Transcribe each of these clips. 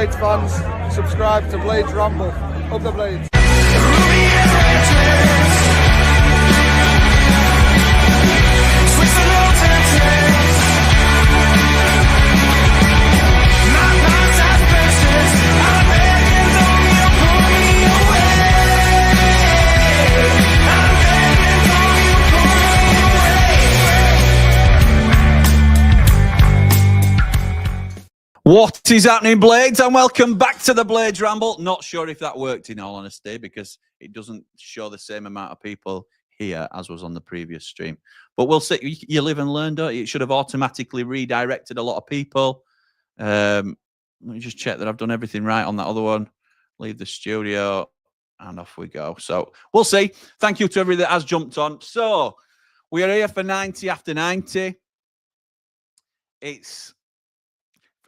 Blades fans, subscribe to Blades Ramble. Up the Blades. What is happening, Blades? And welcome back to the Blades Ramble. Not sure if that worked, in all honesty, because it doesn't show the same amount of people here as was on the previous stream. But we'll see. You live and learn, don't you? It should have automatically redirected a lot of people. Let me just check that I've done everything right on that other one. Leave the studio, and off we go. So we'll see. Thank you to everybody that has jumped on. So we are here for 90 after 90. It's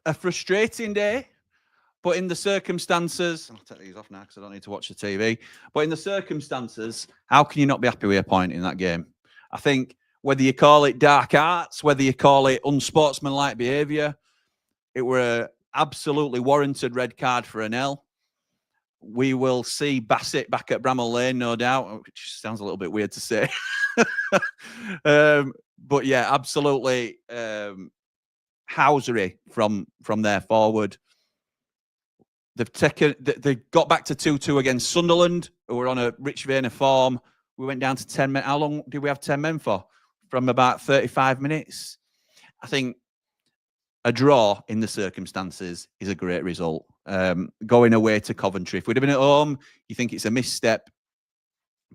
a frustrating day, but in the circumstances, I'll take these off now because I don't need to watch the TV. But in the circumstances, how can you not be happy with a point in that game? I think whether you call it dark arts, whether you call it unsportsmanlike behaviour, it were an absolutely warranted red card for Anel. We will see Basset back at Bramall Lane, no doubt, which sounds a little bit weird to say. But yeah, absolutely. Housery from there forward. They got back to 2-2 against Sunderland, who were on a rich vein of form. We went down to 10 men. How long did we have 10 men for? From about 35 minutes. I think a draw in the circumstances is a great result. Going away to Coventry. If we'd have been at home, you think it's a misstep,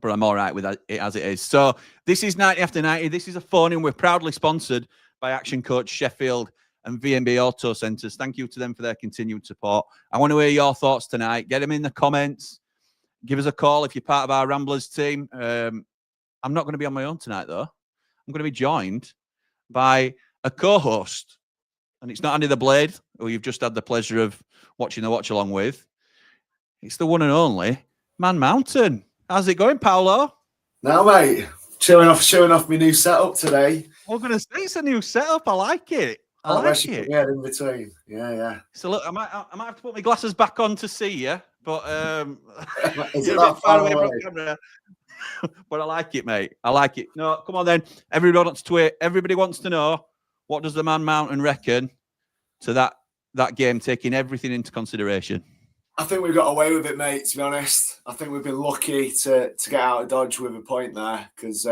but I'm all right with it as it is. So this is 90 after 90. This is a phone-in. We're proudly sponsored by Action Coach Sheffield and VMB Auto Centres. Thank you to them for their continued support. I want to hear your thoughts tonight. Get them in the comments. Give us a call if you're part of our Ramblers team. I'm not going to be on my own tonight, though. I'm going to be joined by a co-host. And it's not Andy the Blade, who you've just had the pleasure of watching the watch-along with. It's the one and only Man Mountain. How's it going, Paolo? Now, mate, showing off my new setup today. I'm going to say it's a new setup. I like it. I like it. Yeah, in between. Yeah. So look, I might have to put my glasses back on to see you, but Is you're it a that bit far away far from the camera. But I like it, mate. I like it. No, come on then. Everybody wants to know, what does the Man Mountain reckon to that game, taking everything into consideration? I think we got away with it, mate, to be honest. I think we've been lucky to get out of Dodge with a point there because,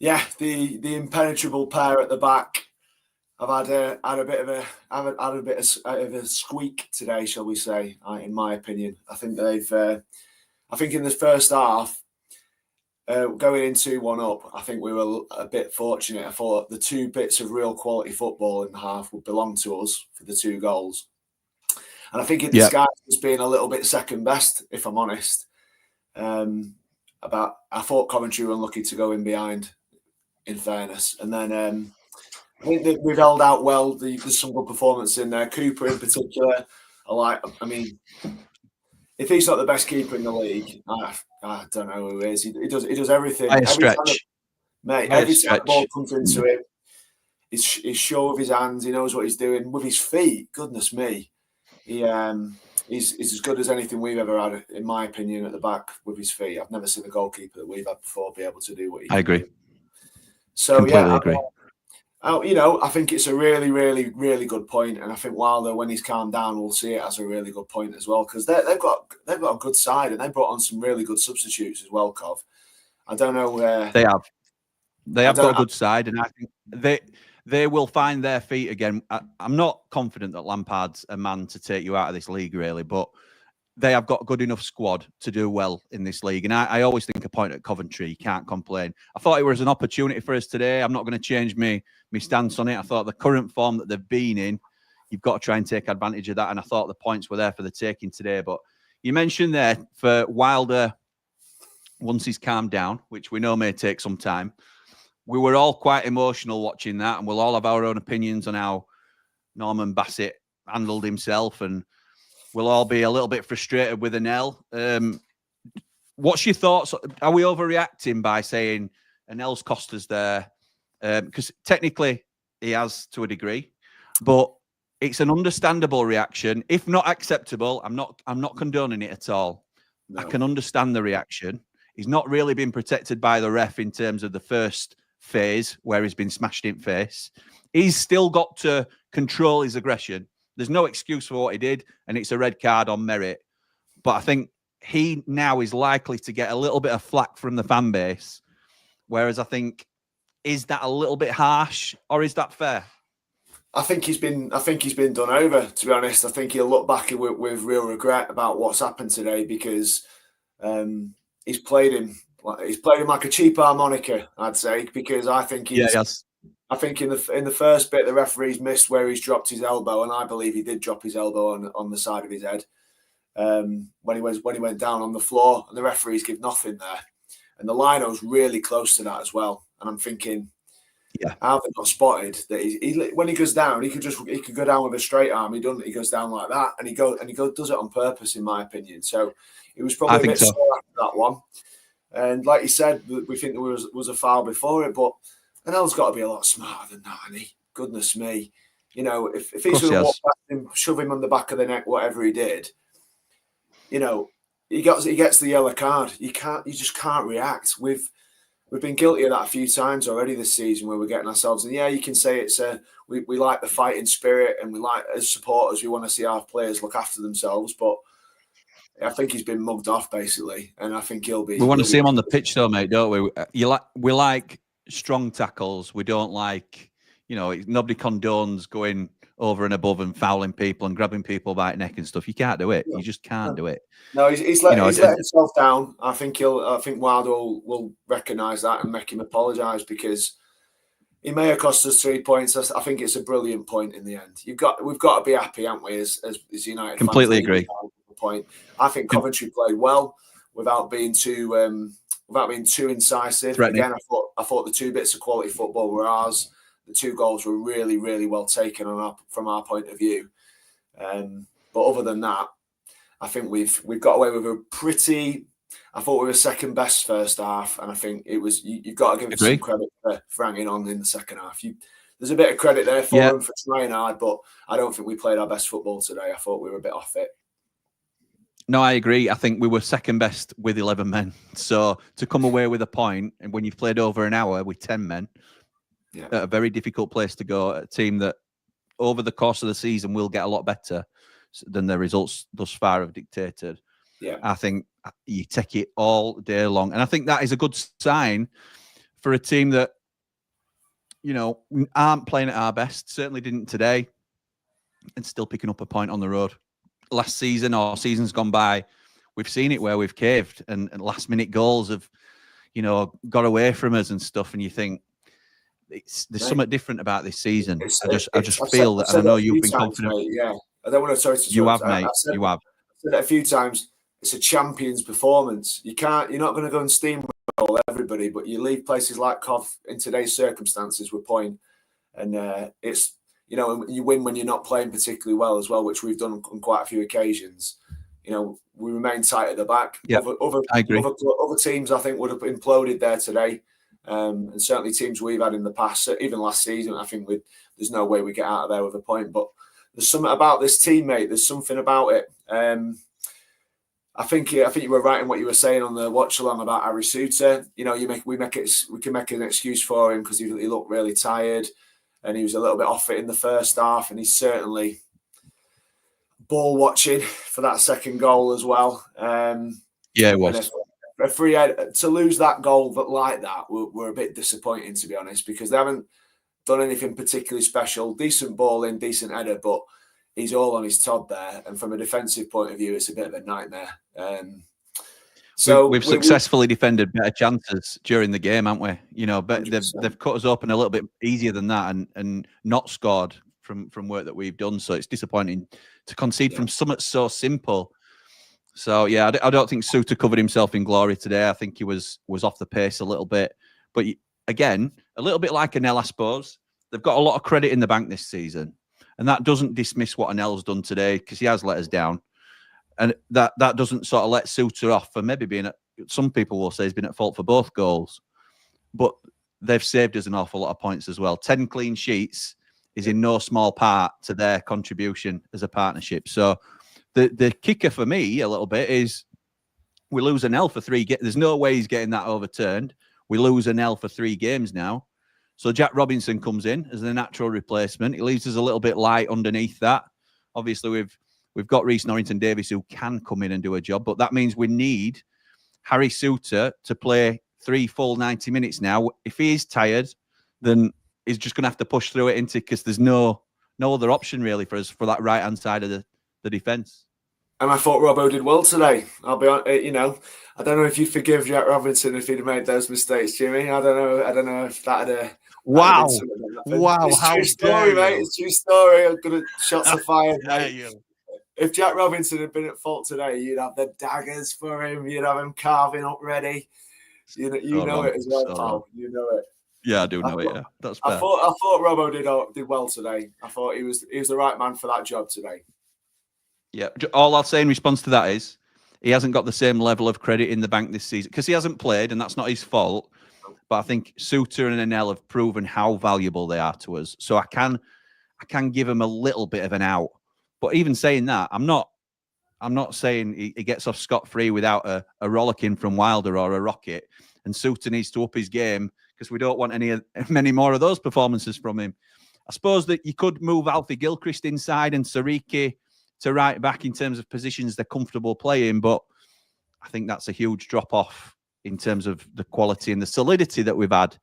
the impenetrable pair at the back have had a bit of a squeak today, shall we say, in my opinion. I think I think in the first half, going in 2-1 up, I think we were a bit fortunate. I thought the two bits of real quality football in the half would belong to us for the two goals. And I think it disguised as being a little bit second best, if I'm honest. I thought Coventry were unlucky to go in behind, in fairness. And then I think that we've held out well. There's some good performance in there. Cooper in particular, if he's not the best keeper in the league, I don't know who is. He does everything. Every time the ball comes into him, he's sure of his hands. He knows what he's doing with his feet. Goodness me, he's as good as anything we've ever had, in my opinion, at the back with his feet. I've never seen a goalkeeper that we've had before be able to do what he can. I agree. So completely agree. I think it's a really, really, really good point, and I think Wilder, when he's calmed down, will see it as a really good point as well, because they've got a good side, and they brought on some really good substitutes as well. Cov, I don't know where they have got a good side, and I think they will find their feet again. I'm not confident that Lampard's a man to take you out of this league, really, but they have got a good enough squad to do well in this league. And I always think a point at Coventry, you can't complain. I thought it was an opportunity for us today. I'm not going to change my stance on it. I thought the current form that they've been in, you've got to try and take advantage of that. And I thought the points were there for the taking today. But you mentioned there for Wilder, once he's calmed down, which we know may take some time, we were all quite emotional watching that. And we'll all have our own opinions on how Norman Basset handled himself, and we'll all be a little bit frustrated with Anel. What's your thoughts? Are we overreacting by saying Anel's cost us there? Because technically he has to a degree, but it's an understandable reaction, if not acceptable. I'm not condoning it at all. No. I can understand the reaction. He's not really been protected by the ref in terms of the first phase where he's been smashed in face. He's still got to control his aggression. There's no excuse for what he did, and it's a red card on merit. But I think he now is likely to get a little bit of flack from the fan base. Whereas I think, is that a little bit harsh, or is that fair? I think he's been done over, to be honest. I think he'll look back with real regret about what's happened today, because he's played him like a cheap harmonica, I'd say, because I think I think in the first bit the referee's missed where he's dropped his elbow, and I believe he did drop his elbow on the side of his head when he went down on the floor, and the referees give nothing there. And the lino's really close to that as well. And I'm thinking, how have they not spotted that he when he goes down, he could go down with a straight arm. He doesn't. He goes down like that, and he does it on purpose, in my opinion. So it was probably a bit sore after that one. And like you said, we think there was a foul before it, but Anel's got to be a lot smarter than that, hasn't he? Goodness me, if he's going to walk past him, shove him on the back of the neck, whatever he did, he gets the yellow card. You just can't react. We've been guilty of that a few times already this season, where we're getting ourselves. And you can say it's we like the fighting spirit, and we like, as supporters, we want to see our players look after themselves. But I think he's been mugged off basically, and I think he'll be. We want to see him on the pitch, though, mate, don't we? We like strong tackles. We don't like, nobody condones going over and above and fouling people and grabbing people by the neck and stuff. You can't do it. You just can't do it. No, he's let himself down. I think Wilder will recognise that and make him apologise, because he may have cost us 3 points. I think it's a brilliant point in the end. We've got to be happy, haven't we? As United completely fans, agree. Point. I think Coventry played well without being too incisive. Again, I thought the two bits of quality football were ours. The 2 goals were really, really well taken from our point of view. But other than that, I think we've got away with a pretty. I thought we were second best first half, and I think it was. You've got to give him some credit for hanging on in the second half. There's a bit of credit there for him for trying hard, but I don't think we played our best football today. I thought we were a bit off it. No, I agree. I think we were second best with 11 men. So to come away with a point, and when you've played over an hour with 10 men, a very difficult place to go. A team that over the course of the season will get a lot better than the results thus far have dictated. Yeah, I think you take it all day long. And I think that is a good sign for a team that, aren't playing at our best, certainly didn't today, and still picking up a point on the road. Last season or seasons gone by, we've seen it where we've caved and last minute goals have, got away from us and stuff. And you think there's something different about this season. I just feel that, and I know you've been confident. Mate, I don't want to sorry to you have, mate. You have. I've said it a few times. It's a champion's performance. You're not going to go and steamroll everybody, but you leave places like Cov in today's circumstances with point, and it's. You win when you're not playing particularly well as well, which we've done on quite a few occasions. We remain tight at the back. Yeah, I agree. Other teams, I think, would have imploded there today. And certainly teams we've had in the past, even last season, I think there's no way we get out of there with a point. But there's something about this teammate. There's something about it. I think you were right in what you were saying on the watch along about Harry Souza. We can make an excuse for him because he looked really tired. And he was a little bit off it in the first half, and he's certainly ball watching for that second goal as well. Yeah, it was. To lose that goal like that were a bit disappointing, to be honest, because they haven't done anything particularly special. Decent ball in, decent header, but he's all on his Todd there. And from a defensive point of view, it's a bit of a nightmare. So we've successfully defended better chances during the game, haven't we? But they've cut us open a little bit easier than that, and not scored from work that we've done. So it's disappointing to concede from something so simple. So yeah, I don't think Souza covered himself in glory today. I think he was off the pace a little bit. But again, a little bit like Anel, I suppose. They've got a lot of credit in the bank this season, and that doesn't dismiss what Anel's done today, because he has let us down. And that doesn't sort of let Souza off for maybe being some people will say he's been at fault for both goals. But they've saved us an awful lot of points as well. 10 clean sheets is in no small part to their contribution as a partnership. So the kicker for me a little bit is we lose Anel for 3 games. There's no way he's getting that overturned. We lose Anel for 3 games now. So Jack Robinson comes in as the natural replacement. He leaves us a little bit light underneath that. Obviously, we've got Reece Norrington-Davies who can come in and do a job, but that means we need Harry Souza to play 3 full 90 minutes now. If he is tired, then he's just going to have to push through it because there's no other option really for us for that right-hand side of the defence. And I thought Robbo did well today. I'll be honest, I don't know if you'd forgive Jack Robinson if he'd have made those mistakes, Jimmy. I don't know if that'd wow. It's true story, mate. It's true story. I'm gonna shots are fired, mate. If Jack Robinson had been at fault today, you'd have the daggers for him. You'd have him carving up ready. You know it as well, pal. You know it. Yeah, I do know it. Yeah, that's fair. I thought Robbo did well today. I thought he was the right man for that job today. Yeah, all I'll say in response to that is he hasn't got the same level of credit in the bank this season because he hasn't played, and that's not his fault. But I think Souza and Anel have proven how valuable they are to us. So I can give him a little bit of an out. But even saying that, I'm not saying he gets off scot-free without a rollicking from Wilder or a rocket. And Souza needs to up his game because we don't want many more of those performances from him. I suppose that you could move Alfie Gilchrist inside and Sariki to right back in terms of positions they're comfortable playing, but I think that's a huge drop-off in terms of the quality and the solidity that we've had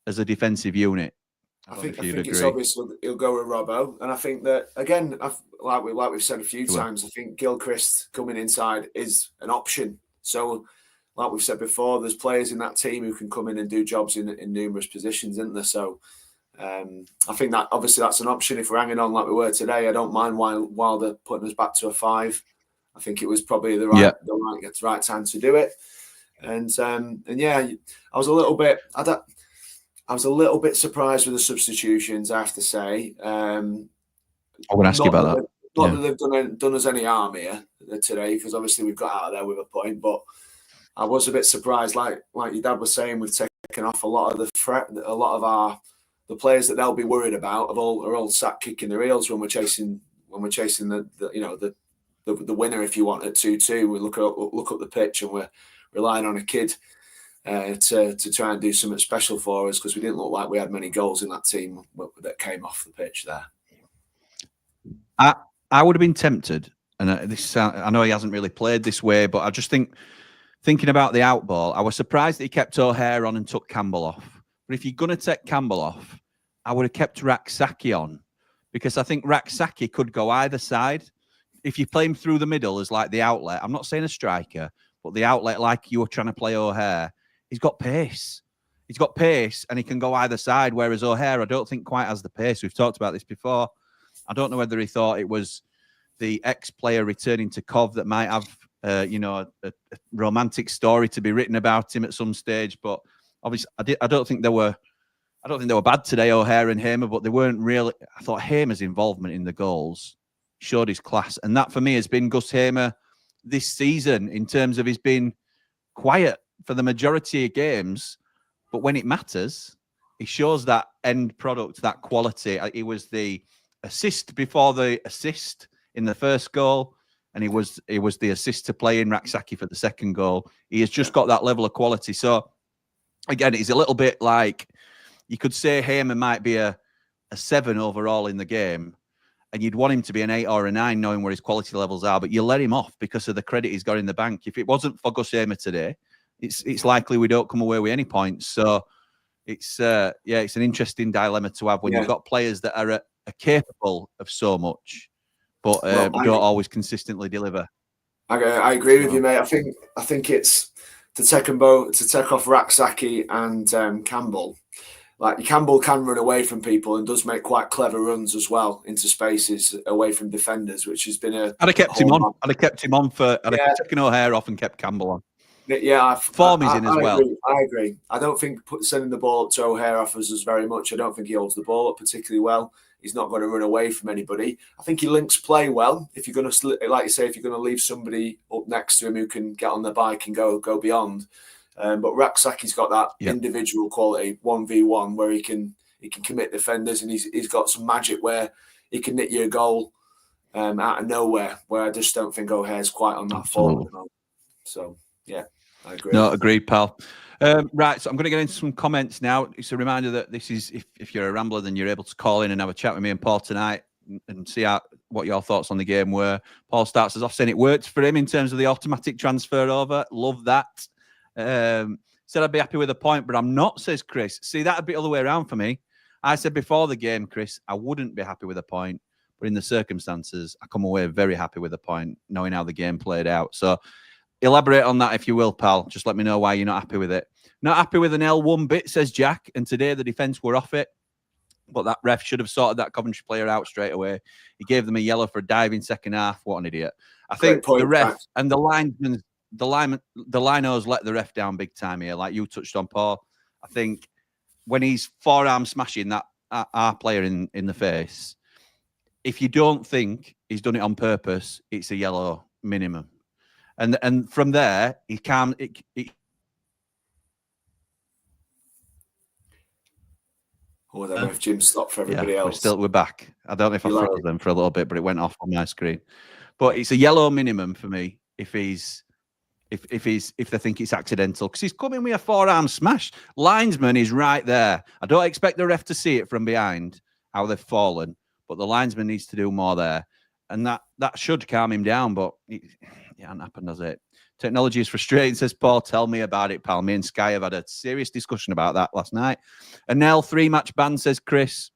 as a defensive unit. I think it's obvious he'll go with Robbo, and I think that again, like we've said a few times, I think Gilchrist coming inside is an option. So, like we've said before, there's players in that team who can come in and do jobs in numerous positions, isn't there? So, I think that obviously that's an option. If we're hanging on like we were today, I don't mind Wilder putting us back to a 5. I think it was probably the right time to do it. And yeah, I was a little bit surprised with the substitutions, I have to say. I'm going to ask you about that. Not that they've done us any harm here today, because obviously we've got out of there with a point. But I was a bit surprised, like your dad was saying, we've taken off a lot of the players that they'll be worried about are all sat kicking their heels when we're chasing the winner, if you want, at 2-2. We look up the pitch and we're relying on a kid to try and do something special for us, because we didn't look like we had many goals in that team that came off the pitch there. I would have been tempted, and I know he hasn't really played this way, but I just thinking about the out ball, I was surprised that he kept O'Hare on and took Campbell off. But if you're going to take Campbell off, I would have kept Raksaki on, because I think Raksaki could go either side. If you play him through the middle as like the outlet, I'm not saying a striker, but the outlet like you were trying to play O'Hare, he's got pace. He's got pace and he can go either side, whereas O'Hare, I don't think quite has the pace. We've talked about this before. I don't know whether he thought it was the ex-player returning to Cov that might have, a romantic story to be written about him at some stage, but obviously, I don't think they were bad today, O'Hare and Hamer, but they weren't really. I thought Hamer's involvement in the goals showed his class, and that for me has been Gus Hamer this season in terms of he's been quiet for the majority of games, but when it matters, he shows that end product, that quality. He was the assist before the assist in the first goal, and he was the assist to play in Raksaki for the second goal. He has just got that level of quality. So. Again, he's a little bit like, you could say Hamer might be a 7 overall in the game, and you'd want him to be an 8 or a 9, knowing where his quality levels are, but you let him off because of the credit he's got in the bank. If it wasn't for Gus Hamer today, it's likely we don't come away with any points. So it's an interesting dilemma to have when you've got players that are capable of so much, but don't always consistently deliver. I agree with you, mate. I think it's to take off Raksaki and Campbell. Like, Campbell can run away from people and does make quite clever runs as well into spaces away from defenders, which has been a. I'd have kept him on. I'd have kept him on for. I'd have taken O'Hare off and kept Campbell on. Yeah, form is in as well. I agree. I don't think sending the ball up to O'Hare offers us very much. I don't think he holds the ball up particularly well. He's not going to run away from anybody. I think he links play well. If you're going to, like you say, if you're going to leave somebody up next to him who can get on the bike and go beyond. But Raksaki's got that individual quality, 1v1, where he can he can commit defenders, and he's got some magic where he can nick you a goal out of nowhere, where I just don't think O'Hare's quite on that form at the moment. So, yeah, I agree. No, agreed, pal. Right, so I'm going to get into some comments now. It's a reminder that this is, if you're a Rambler, then you're able to call in and have a chat with me and Paul tonight and see what your thoughts on the game were. Paul starts us off saying it worked for him in terms of the automatic transfer over. Love that. Said I'd be happy with a point, but I'm not, says Chris. See, that'd be the other way around for me. I said before the game, Chris, I wouldn't be happy with a point, but in the circumstances, I come away very happy with a point, knowing how the game played out. So elaborate on that if you will, pal. Just let me know why you're not happy with it. Not happy with an L1 bit, says Jack, and today the defence were off it. But that ref should have sorted that Coventry player out straight away. He gave them a yellow for a diving second half. What an idiot. I think the ref and the linesmen, the linos let the ref down big time here, like you touched on, Paul. I think when he's forearm smashing that our player in the face, if you don't think he's done it on purpose, it's a yellow minimum. And from there, he can't. I don't know if Jim stopped for everybody else. We're back. I don't know if I froze them for a little bit, but it went off on my screen. But it's a yellow minimum for me if they think it's accidental, because he's coming with a forearm smash. Linesman is right there. I don't expect the ref to see it from behind how they've fallen, but the linesman needs to do more there, and that should calm him down. But it hasn't happened, has it? Technology is frustrating, says Paul. Tell me about it, pal. Me and Sky have had a serious discussion about that last night. Anel 3-match ban, says Chris.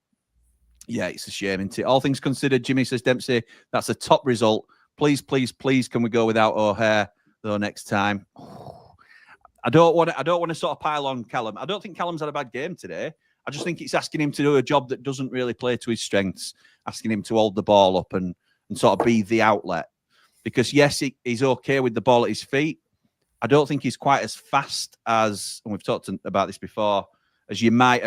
Yeah, it's a shame, isn't it? All things considered, Jimmy, says Dempsey, that's a top result. Please, please, please, can we go without O'Hare though next time? I don't want to sort of pile on Callum. I don't think Callum's had a bad game today. I just think it's asking him to do a job that doesn't really play to his strengths, asking him to hold the ball up and sort of be the outlet. Because, yes, he's okay with the ball at his feet. I don't think he's quite as fast as, and we've talked about this before, as you might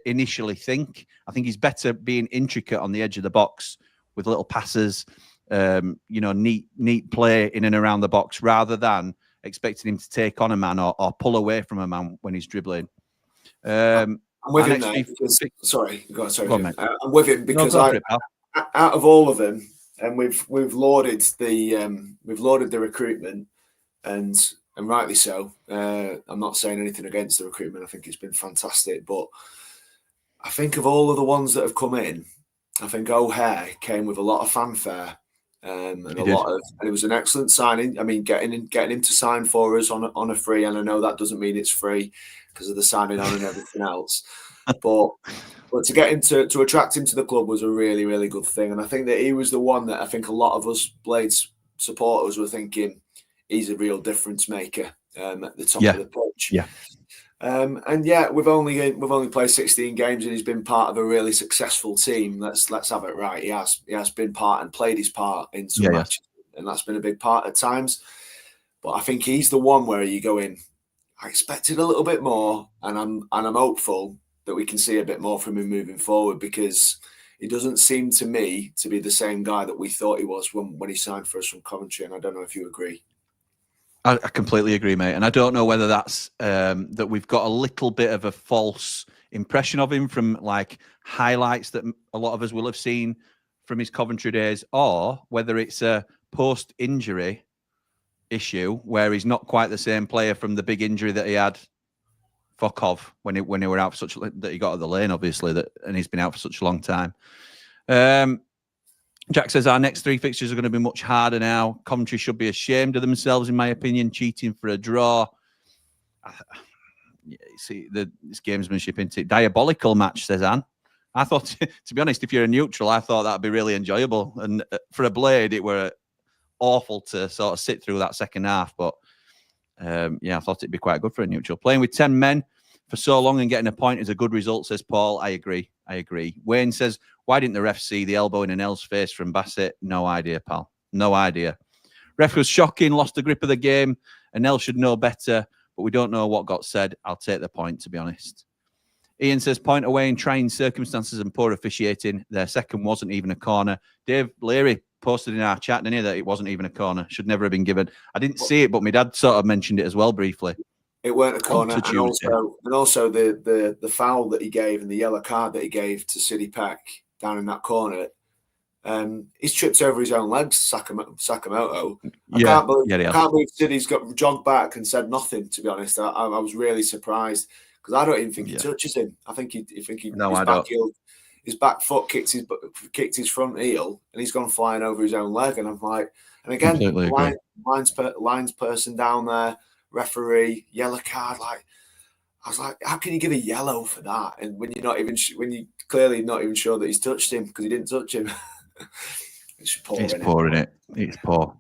initially think. I think he's better being intricate on the edge of the box with little passes, neat play in and around the box, rather than expecting him to take on a man or pull away from a man when he's dribbling. I'm with him there. Sorry. Go on, I'm with him because out of all of them, and we've lauded the recruitment, and rightly so. I'm not saying anything against the recruitment. I think it's been fantastic, but I think of all of the ones that have come in, I think O'Hare came with a lot of fanfare, and it was an excellent signing. I mean, getting him to sign for us on a free, and I know that doesn't mean it's free because of the signing on and everything else, but to get him to attract him to the club was a really, really good thing. And I think that he was the one that I think a lot of us Blades supporters were thinking he's a real difference maker at the top of the pitch. Yeah. We've only played 16 games and he's been part of a really successful team. Let's have it right. He has been part and played his part in some matches, and that's been a big part at times. But I think he's the one where you go in, I expected a little bit more, and I'm hopeful that we can see a bit more from him moving forward, because he doesn't seem to me to be the same guy that we thought he was when he signed for us from Coventry. And I don't know if you agree. I completely agree, mate. And I don't know whether that's that we've got a little bit of a false impression of him from like highlights that a lot of us will have seen from his Coventry days, or whether it's a post-injury issue where he's not quite the same player from the big injury that he had for Cov when he were out for that he got at the lane, obviously, and he's been out for such a long time. Jack says our next 3 fixtures are going to be much harder now. Coventry should be ashamed of themselves, in my opinion, cheating for a draw. See, this gamesmanship into it. Diabolical match, says Anne. I thought, to be honest, if you're a neutral, I thought that'd be really enjoyable. And for a Blade, it were awful to sort of sit through that second half. But I thought it'd be quite good for a neutral. Playing with 10 men for so long and getting a point is a good result, says Paul. I agree. Wayne says, why didn't the ref see the elbow in Anel's face from Basset? No idea, pal. No idea. Ref was shocking, lost the grip of the game. Anel should know better, but we don't know what got said. I'll take the point, to be honest. Ian says, point away in trying circumstances and poor officiating. Their second wasn't even a corner. Dave Leary posted in our chat, didn't he, that it wasn't even a corner. Should never have been given. I didn't see it, but my dad sort of mentioned it as well briefly. It weren't a corner, to Tuesday. and also the foul that he gave and the yellow card that he gave to City Peck down in that corner. He's tripped over his own legs, Sakamoto. I can't believe City's got jogged back and said nothing. To be honest, I was really surprised because I don't even think he touches him. I think his back foot kicked his front heel, and he's gone flying over his own leg. And I'm like, and again, lines person down there, referee, yellow card. Like, I was like, how can you give a yellow for that? And when you're clearly not even sure that he's touched him because he didn't touch him. It's poor, isn't it? It's poor.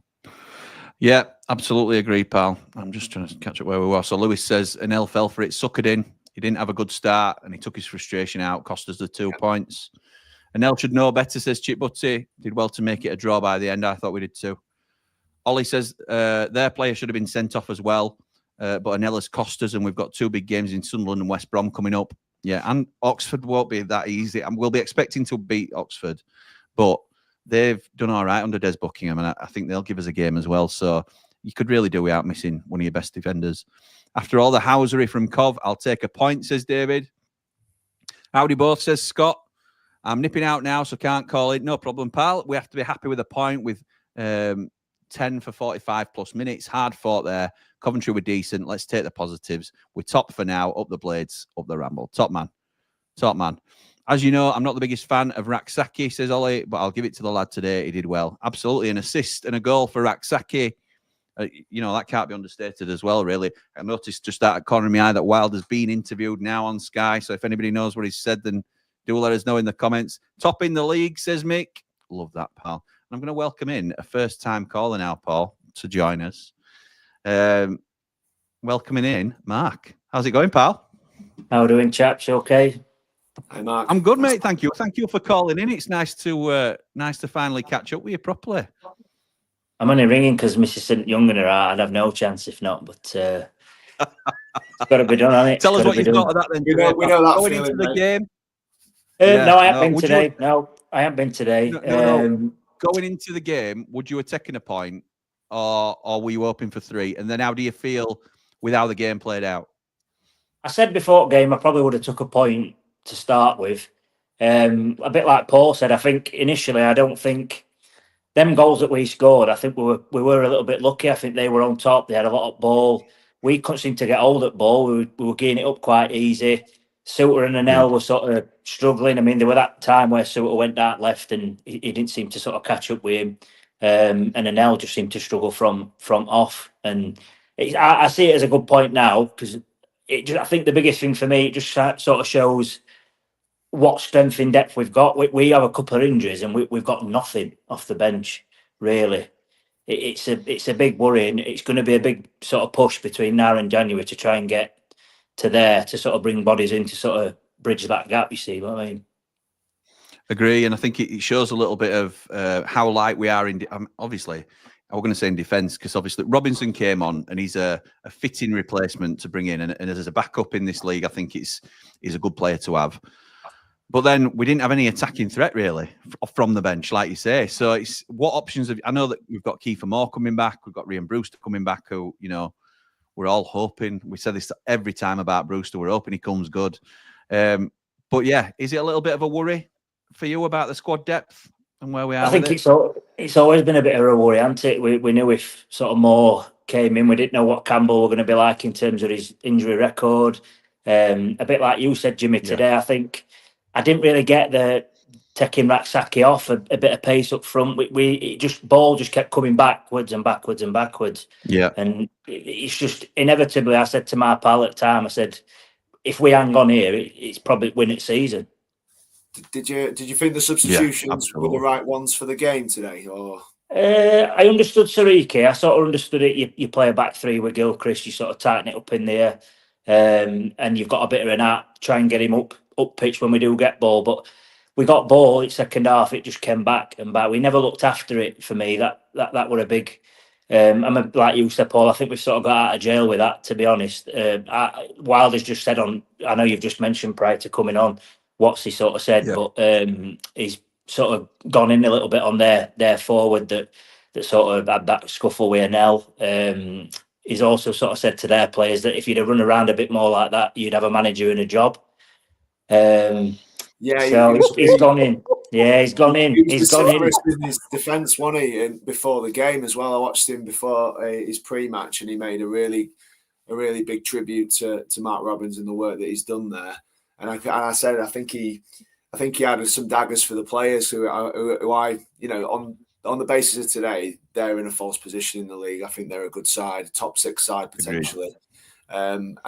Yeah, absolutely agree, pal. I'm just trying to catch up where we were. So Lewis says Anel fell for it, suckered in. He didn't have a good start and he took his frustration out, cost us the 2 points. Anel should know better, says Chip Butty. Did well to make it a draw by the end. I thought we did too. Ollie says their player should have been sent off as well. But Anel has cost us and we've got 2 big games in Sunderland and West Brom coming up. Yeah, and Oxford won't be that easy. And we'll be expecting to beat Oxford. But they've done all right under Des Buckingham, and I think they'll give us a game as well. So you could really do without missing one of your best defenders. After all the housery from Cov, I'll take a point, says David. Howdy both, says Scott. I'm nipping out now, so can't call it. No problem, pal. We have to be happy with a point with 10 for 45 plus minutes. Hard fought there. Coventry were decent. Let's take the positives. We're top for now. Up the Blades, up the Ramble. Top man. Top man. As you know, I'm not the biggest fan of Raksaki, says Ollie, but I'll give it to the lad today. He did well. Absolutely. An assist and a goal for Raksaki. That can't be understated as well, really. I noticed just out of corner of my eye that Wilder's been interviewed now on Sky. So if anybody knows what he said, then do let us know in the comments. Top in the league, says Mick. Love that, pal. And I'm going to welcome in a first-time caller now, Paul, to join us. Welcoming in Mark. How's it going, pal? How are you doing, chaps? You okay? Hi, Mark. I'm good, mate. Thank you. Thank you for calling in. It's nice to finally catch up with you properly. I'm only ringing because Mrs. St. Young and her I'd have no chance if not, but it's got to be done, hasn't it? Tell us what you thought of that then. We know that going feeling, into the mate. game. No, I haven't been today. No, I haven't been today. No. Going into the game, would you have taken a point or were you hoping for 3? And then how do you feel with how the game played out? I said before the game I probably would have took a point to start with. A bit like Paul said, I think initially I don't think them goals that we scored, I think we were a little bit lucky. I think they were on top. They had a lot of ball. We couldn't seem to get hold of ball. We were getting it up quite easy. Souza and Anel were sort of struggling. I mean, there were that time where Souza went out left and he didn't seem to sort of catch up with him. And Anel just seemed to struggle from off. And I see it as a good point now because I think the biggest thing for me, it just sort of shows what strength in depth we've got. We have a couple of injuries and we've got nothing off the bench, really. It's a big worry, and it's going to be a big sort of push between now and January to try and get to there to sort of bring bodies in to sort of bridge that gap, you see what I mean? Agree, and I think it shows a little bit of how light we are in. Obviously, I was going to say in defence because obviously Robinson came on and he's a fitting replacement to bring in, and as a backup in this league, I think he's a good player to have. But then we didn't have any attacking threat really from the bench, like you say. So it's what options I know that we've got Kiefer Moore coming back, we've got Ryan Brewster coming back, who we're all hoping. We say this every time about Brewster. We're hoping he comes good. But yeah, is it a little bit of a worry for you about the squad depth and where we are? I think it's always been a bit of a worry, hasn't it? We knew if sort of Moore came in, we didn't know what Campbell were going to be like in terms of his injury record. A bit like you said, Jimmy, today. I think I didn't really get the taking Raksaki off a bit of pace up front. Ball just kept coming backwards and backwards and backwards. Yeah, and it's just inevitably. I said to my pal at the time, I said, if we hang on here, it's probably win it season. Did you think the substitutions were the right ones for the game today, or? I understood Sariki. I sort of understood it. You play a back 3 with Gilchrist. You sort of tighten it up in there, and you've got a bit of an art. Try and get him up pitch when we do get ball, but we got ball. It's second half. It just came back and back. We never looked after it. For me, that were a big. Like you said, Paul. I think we've sort of got out of jail with that. To be honest, Wilder's just said on. I know you've just mentioned prior to coming on. What's he sort of said, but he's sort of gone in a little bit on their forward that sort of had that scuffle with Anel. he's also sort of said to their players that if you'd have run around a bit more like that, you'd have a manager and a job. He's gone in. Yeah, he's gone in. He's gone in. In his defence, wasn't he? And before the game as well, I watched him before his pre-match, and he made a really big tribute to Mark Robins and the work that he's done there. And I said I think he had some daggers for the players who I on the basis of today, they're in a false position in the league. I think they're a good side, top 6 side potentially. And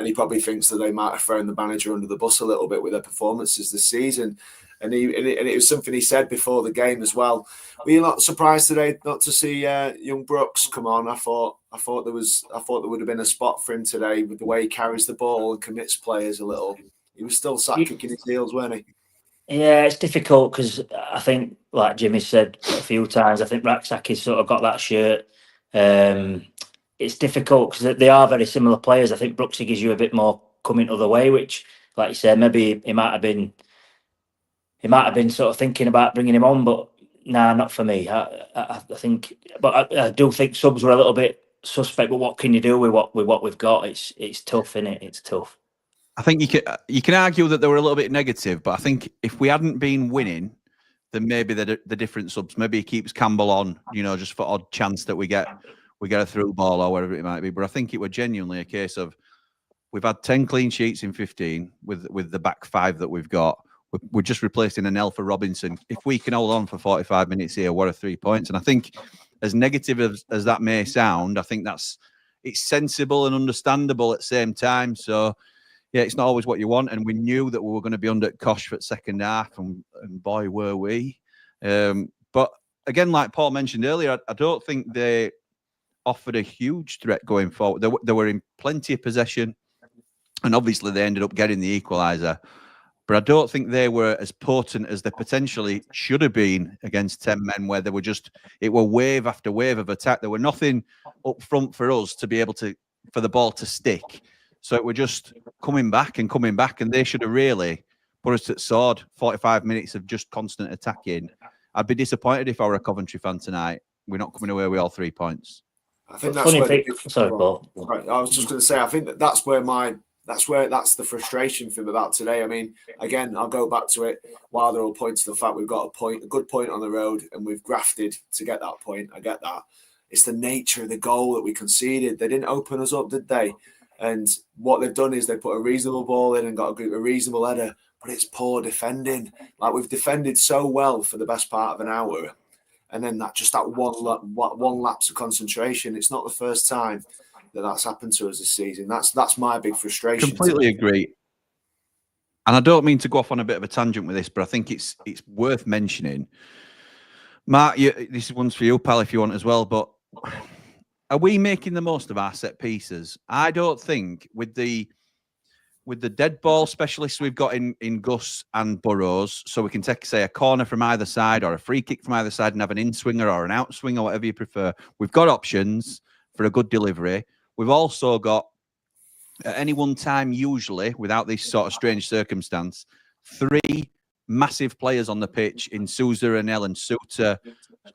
he probably thinks that they might have thrown the manager under the bus a little bit with their performances this season. And it was something he said before the game as well. Were you not surprised today not to see young Brooks come on? I thought there would have been a spot for him today with the way he carries the ball and commits players a little. He was still sat kicking his heels, weren't he? Yeah, it's difficult because I think, like Jimmy said a few times, I think Raksaki's sort of got that shirt. It's difficult because they are very similar players. I think Brooksy gives you a bit more coming other way, which, like you said, maybe he might have been sort of thinking about bringing him on, but nah, not for me. I think, but I do think subs were a little bit suspect. But what can you do with what we've got? It's tough, innit? It's tough. I think you can argue that they were a little bit negative, but I think if we hadn't been winning, then maybe the different subs. Maybe he keeps Campbell on, just for odd chance that we get a through ball or whatever it might be. But I think it was genuinely a case of we've had 10 clean sheets in 15 with the back 5 that we've got. We're just replacing Anel for Robinson. If we can hold on for 45 minutes here, what are 3 points? And I think, as negative as that may sound, I think it's sensible and understandable at the same time. So. Yeah, it's not always what you want, and we knew that we were going to be under Kosh for the second half, and boy, were we. But again, like Paul mentioned earlier, I don't think they offered a huge threat going forward. They were in plenty of possession, and obviously they ended up getting the equaliser. But I don't think they were as potent as they potentially should have been against 10 men, where it were wave after wave of attack. There were nothing up front for us to be able for the ball to stick. So it were just coming back, and they should have really put us at sword. 45 minutes of just constant attacking. I'd be disappointed if I were a Coventry fan tonight. We're not coming away with all 3 points. I think that's sorry, Paul. I was just going to say, I think that's the frustration for him about today. I mean, again, I'll go back to it. While they're all pointing to the fact we've got a good point on the road, and we've grafted to get that point. I get that. It's the nature of the goal that we conceded. They didn't open us up, did they? And what they've done is they put a reasonable ball in and got a reasonable header, but it's poor defending. Like, we've defended so well for the best part of an hour, and then that one lapse of concentration. It's not the first time that's happened to us this season. That's my big frustration. Completely agree. And I don't mean to go off on a bit of a tangent with this, but I think it's worth mentioning. Mark, this one's for you, pal, if you want as well, but. Are we making the most of our set pieces? I don't think with the dead ball specialists we've got in Gus and Burrows, so we can take, say, a corner from either side or a free kick from either side and have an in-swinger or an out-swinger, whatever you prefer. We've got options for a good delivery. We've also got, at any one time, usually, without this sort of strange circumstance, 3 massive players on the pitch in Souza, Anel and Suter.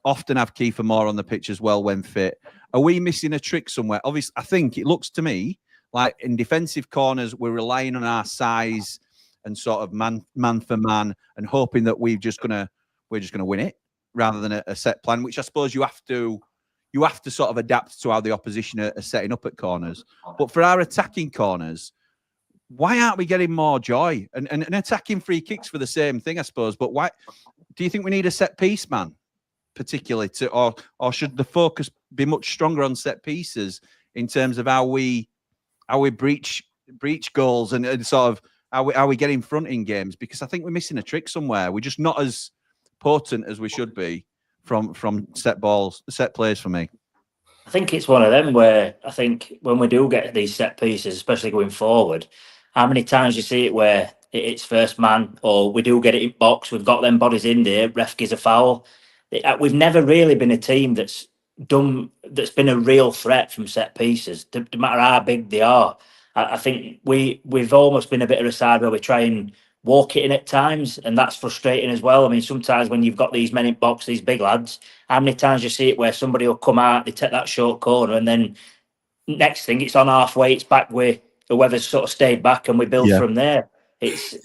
Often have Kiefer Moore on the pitch as well when fit. Are we missing a trick somewhere? Obviously, I think it looks to me like in defensive corners, we're relying on our size and sort of man for man and hoping that we're just gonna win it rather than a set plan, which I suppose you have to sort of adapt to how the opposition are setting up at corners. But for our attacking corners, why aren't we getting more joy? And attacking free kicks for the same thing, I suppose. But why do you think we need a set piece man? Particularly or should the focus be much stronger on set pieces in terms of how we breach goals and sort of how we get in front in games? Because I think we're missing a trick somewhere. We're just not as potent as we should be from set plays for me. I think it's one of them where I think when we do get these set pieces, especially going forward, how many times you see it where it's first man, or we do get it in box, we've got them bodies in there, ref gives a foul. We've never really been a team that's been a real threat from set pieces, no matter how big they are. I think we've almost been a bit of a side where we try and walk it in at times, and that's frustrating as well. I mean, sometimes when you've got these men in box, these big lads, how many times you see it where somebody will come out, they take that short corner, and then next thing, it's on halfway, it's back with whoever's sort of stayed back, and we build from there. It's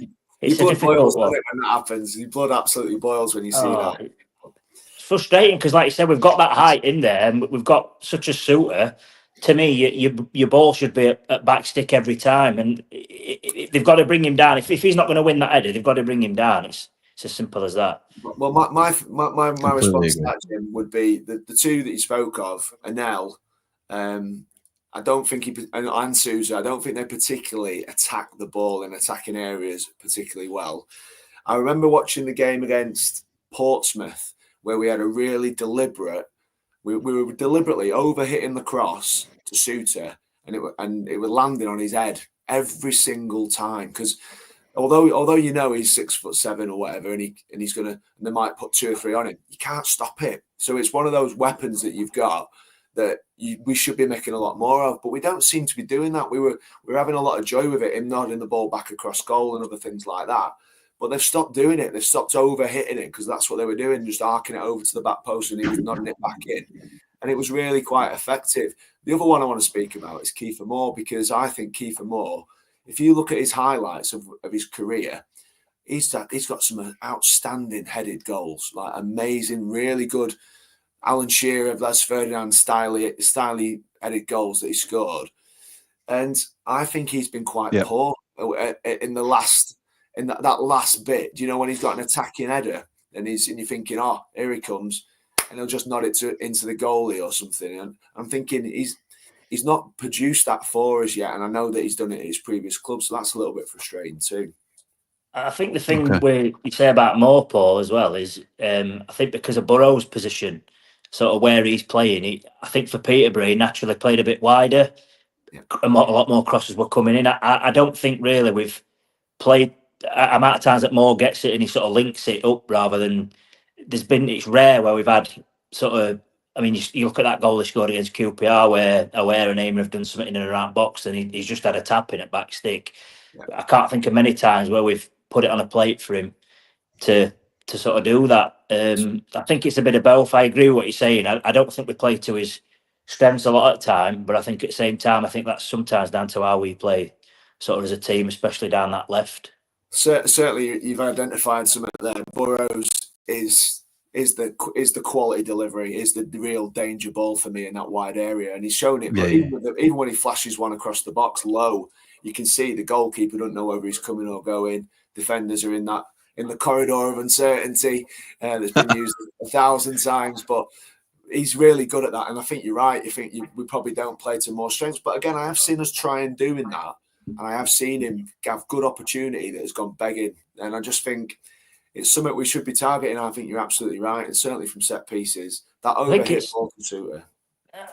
a difficult one. When that happens. Your blood absolutely boils when you see that. It's frustrating because, like you said, we've got that height in there, and we've got such a shooter. To me, your ball should be at back stick every time, and they've got to bring him down. If he's not going to win that header, they've got to bring him down. It's as simple as that. Well, my response to that, Jim, would be the two that you spoke of, Anel. I don't think and Souza, I don't think they particularly attack the ball in attacking areas particularly well. I remember watching the game against Portsmouth where we had a really deliberate. We were deliberately over-hitting the cross to Souza, and it was landing on his head every single time. Because although you know he's 6'7" or whatever, and they might put 2 or 3 on him, you can't stop it. So it's one of those weapons that you've got that we should be making a lot more of, but we don't seem to be doing that. We were having a lot of joy with it, him nodding the ball back across goal and other things like that. But they've stopped doing it. They've stopped over-hitting it because that's what they were doing, just arcing it over to the back post and he was nodding it back in. And it was really quite effective. The other one I want to speak about is Kiefer Moore, because I think Kiefer Moore, if you look at his highlights of his career, he's got some outstanding headed goals, like amazing, really good Alan Shearer, Les Ferdinand styly headed goals that he scored. And I think he's been quite poor in the last... in that last bit, do you know, when he's got an attacking header and you're thinking, oh, here he comes, and he'll just nod it into the goalie or something. And I'm thinking he's not produced that for us yet, and I know that he's done it at his previous club, so that's a little bit frustrating too. I think the thing you say about Moore, Paul, as well, is I think because of Burrow's position, sort of where he's playing, I think for Peterborough, he naturally played a bit wider. A lot more crosses were coming in. I don't think really we've played amount of times that Moore gets it and he sort of links it up rather than it's rare where we've had sort of, I mean, you look at that goal he scored against QPR where Aware and Eamon have done something in and around box and he's just had a tap in at back stick. I can't think of many times where we've put it on a plate for him to sort of do that. I think it's a bit of both. I agree with what you're saying. I don't think we play to his strengths a lot of the time, but I think at the same time, I think that's sometimes down to how we play sort of as a team, especially down that left. Certainly, you've identified something there. Burrows is the quality delivery, is the real danger ball for me in that wide area, and he's shown it. But even when he flashes one across the box low, you can see the goalkeeper doesn't know whether he's coming or going. Defenders are in the corridor of uncertainty that's been used 1,000 times, but he's really good at that. And I think you're right. We probably don't play to more strengths, but again, I have seen us try and doing that. And I have seen him have good opportunity that has gone begging. And I just think it's something we should be targeting. I think you're absolutely right. And certainly from set pieces, that overhit ball can suit her.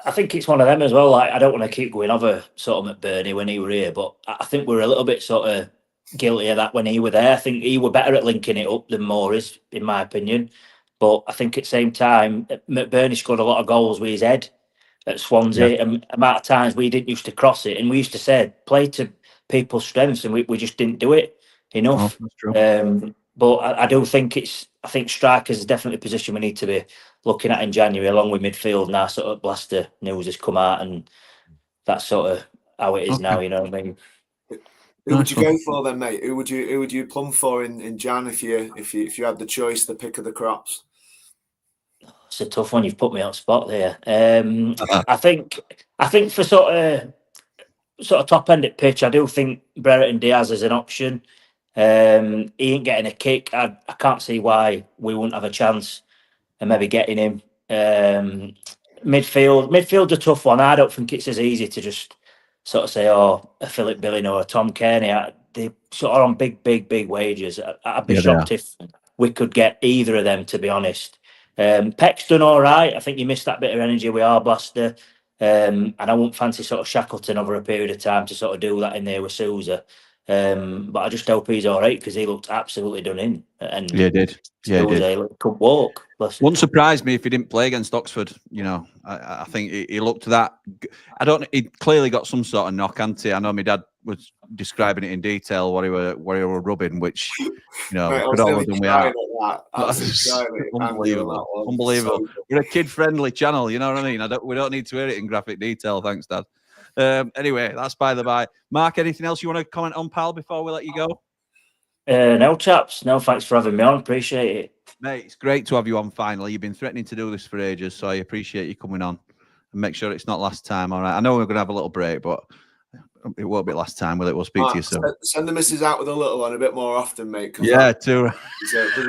I think it's one of them as well. Like, I don't want to keep going over sort of McBurney when he were here, but I think we're a little bit sort of guilty of that when he were there. I think he were better at linking it up than Moore is, in my opinion. But I think at the same time, McBurney scored a lot of goals with his head at Swansea. And amount of times we didn't used to cross it. And we used to say, play to people's strengths, and we just didn't do it enough. But I do think I think strikers is definitely a position we need to be looking at in January, along with midfield. Now sort of Blaster news has come out, and that's sort of how it is now. You know what I mean? Who would you go for then, mate? Who would you plumb for in Jan if you had the choice, the pick of the crops? It's a tough one. You've put me on spot there. I think for sort of top end at pitch, I do think Brereton Diaz is an option. He ain't getting a kick. I can't see why we wouldn't have a chance of maybe getting him. Midfield's a tough one. I don't think it's as easy to just sort of say, oh, a Philip Billing or a Tom Kearney. They sort of on big wages. I'd be shocked if we could get either of them, to be honest. Peck's done all right. I think you missed that bit of energy with our Blaster. And I wouldn't fancy sort of Shackleton over a period of time to sort of do that in there with Souza. But I just hope he's all right because he looked absolutely done in. And he did. Yeah, he did. Could walk. Wouldn't surprise me if he didn't play against Oxford. You know, I think he looked that. He clearly got some sort of knock, hadn't he? I know my dad was describing it in detail what he were rubbing, which could all have done without. Unbelievable. We're a kid-friendly channel. You know what I mean? We don't need to hear it in graphic detail. Thanks, Dad. Anyway, that's by the by. Mark, anything else you want to comment on, pal, before we let you go? No, chaps. No, thanks for having me on. Appreciate it. Mate, it's great to have you on finally. You've been threatening to do this for ages, so I appreciate you coming on. And make sure it's not last time, all right? I know we're going to have a little break, but it won't be last time, will it? We'll speak to you soon. Send the missus out with a little one a bit more often, mate. Yeah, too. We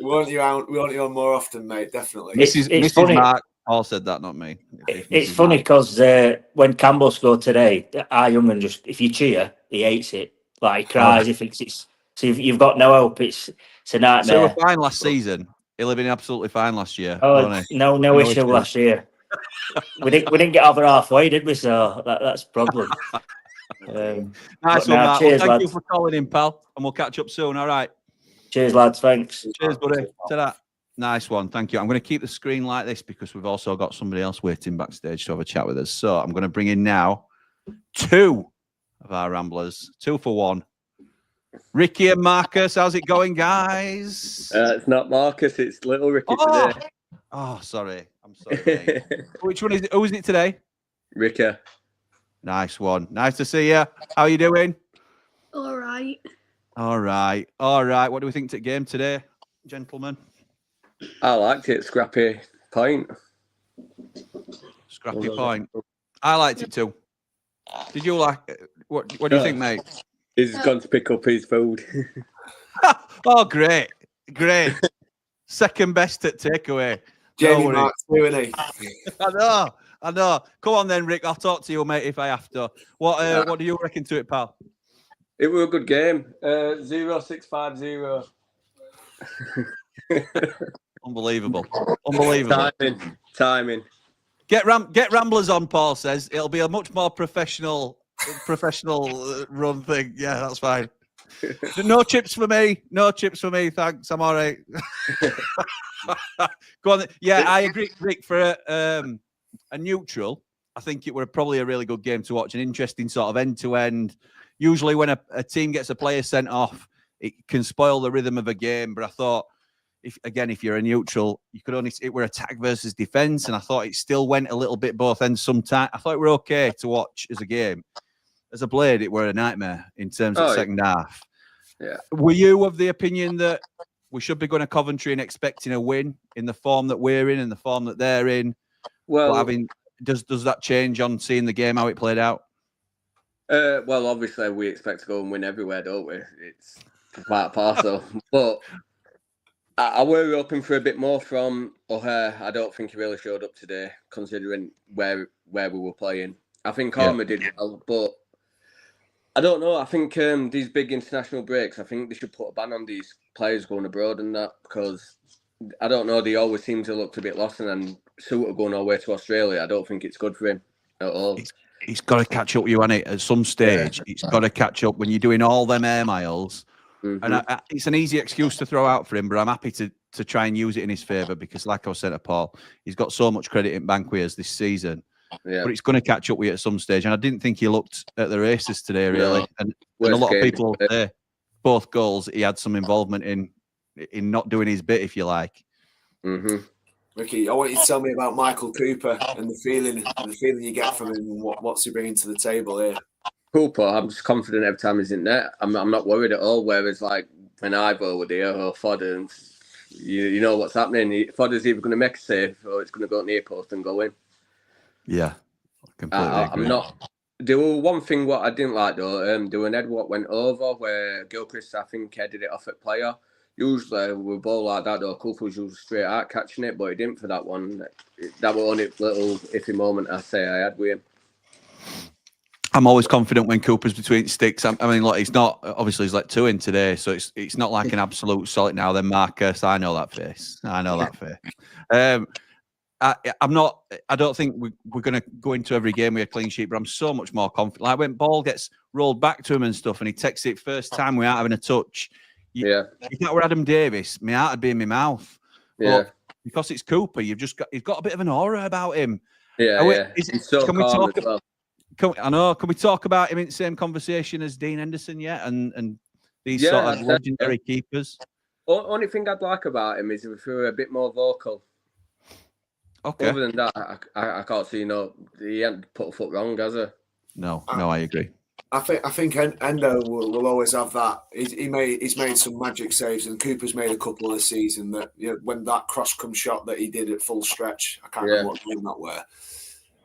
want you out. We want you on more often, mate. Definitely. Mrs. funny. Mark all said that, not me. It's funny because when Campbell scored today, our young'un just, if you cheer, he hates it. Like, he cries, he thinks it's... So you've got no hope. It's a nightmare. So we were fine last season. He'll have been absolutely fine last year. Oh, no issue last year. we didn't get over halfway, did we? So that's a problem. Nice one, Mark. Cheers, well, thank lads. you for calling in, pal. And we'll catch up soon. All right. Cheers, lads. Thanks. Cheers, buddy. Ta-da. Nice one. Thank you. I'm going to keep the screen like this because we've also got somebody else waiting backstage to have a chat with us. So I'm going to bring in now 2 of our Ramblers. 2 for 1. Ricky and Marcus, how's it going, guys? It's not Marcus, it's little Ricky today. Oh, sorry. I'm sorry, mate. Which one is it? Who is it today? Ricky. Nice one. Nice to see you. How are you doing? All right. All right. All right. What do we think to the game today, gentlemen? I liked it. Scrappy point. Scrappy point. I liked it too. Did you like it? What do you think, mate? He's gone to pick up his food. Oh, great. Great. Second best at takeaway. Jamie Mark's doing it. I know. Come on then, Rick. I'll talk to you, mate, if I have to. What do you reckon to it, pal? It was a good game. 0-6-5-0. Unbelievable. Unbelievable. Timing. Get Ramblers on, Paul says. It'll be a much more professional run thing. Yeah, that's fine. No chips for me. No chips for me. Thanks. I'm all right. Go on. Yeah, I agree, Rick. For a neutral, I think it were probably a really good game to watch. An interesting sort of end-to-end. Usually when a team gets a player sent off, it can spoil the rhythm of a game. But I thought, if you're a neutral, it were attack versus defense, and I thought it still went a little bit both ends sometimes. I thought it were okay to watch as a game. As a blade, it were a nightmare in terms of second half. Yeah. Were you of the opinion that we should be going to Coventry and expecting a win in the form that we're in and the form that they're in? Well, does that change on seeing the game, how it played out? Well, obviously we expect to go and win everywhere, don't we? It's part and parcel. But I were hoping for a bit more from O'Hare. I don't think he really showed up today, considering where we were playing. I think Armour did well, but I don't know. I think these big international breaks, I think they should put a ban on these players going abroad and that, because I don't know, they always seem to look a bit lost, and then Souza going all the way to Australia, I don't think it's good for him at all. He's got to catch up with you, hasn't it? At some stage, He's got to catch up when you're doing all them air miles. Mm-hmm. And it's an easy excuse to throw out for him, but I'm happy to try and use it in his favour because, like I was saying to Paul, he's got so much credit in bank with us this season. Yeah. But it's going to catch up with you at some stage. And I didn't think he looked at the races today, really. No. And a lot of people say both goals, he had some involvement in not doing his bit, if you like. Mm-hmm. Ricky, I want you to tell me about Michael Cooper and the feeling you get from him and what's he bringing to the table here. Cooper, I'm just confident every time he's in there. I'm not worried at all. Whereas, like, when Ivo were there or Fodder, you know what's happening. Fodder's either going to make a save or it's going to go near post and go in. Yeah, completely agree. I'm not. There was one thing what I didn't like though. There was an head what went over where Gilchrist, I think, headed it off at player. Usually with a ball like that though, Cooper was usually straight out catching it, but he didn't for that one. That was only a little iffy moment I had with him. I'm always confident when Cooper's between sticks. I mean, look, he's not obviously he's let 2 in today, so it's not like an absolute solid now. Then Marcus, I know that face. I don't think we're going to go into every game with a clean sheet, but I'm so much more confident. Like when ball gets rolled back to him and stuff, and he takes it first time without having a touch. If that were Adam Davis, my heart would be in my mouth. Yeah. But because it's Cooper, he's got a bit of an aura about him. He's so calm as well. Can we talk about him in the same conversation as Dean Henderson yet? And these sort of legendary keepers? Only thing I'd like about him is if we were a bit more vocal. Okay. Other than that, I can't see he hasn't put a foot wrong, has he? No, I agree. I think Endo will always have that. He's made some magic saves, and Cooper's made a couple this season that, you know, when that cross come shot that he did at full stretch, I can't remember what game that were.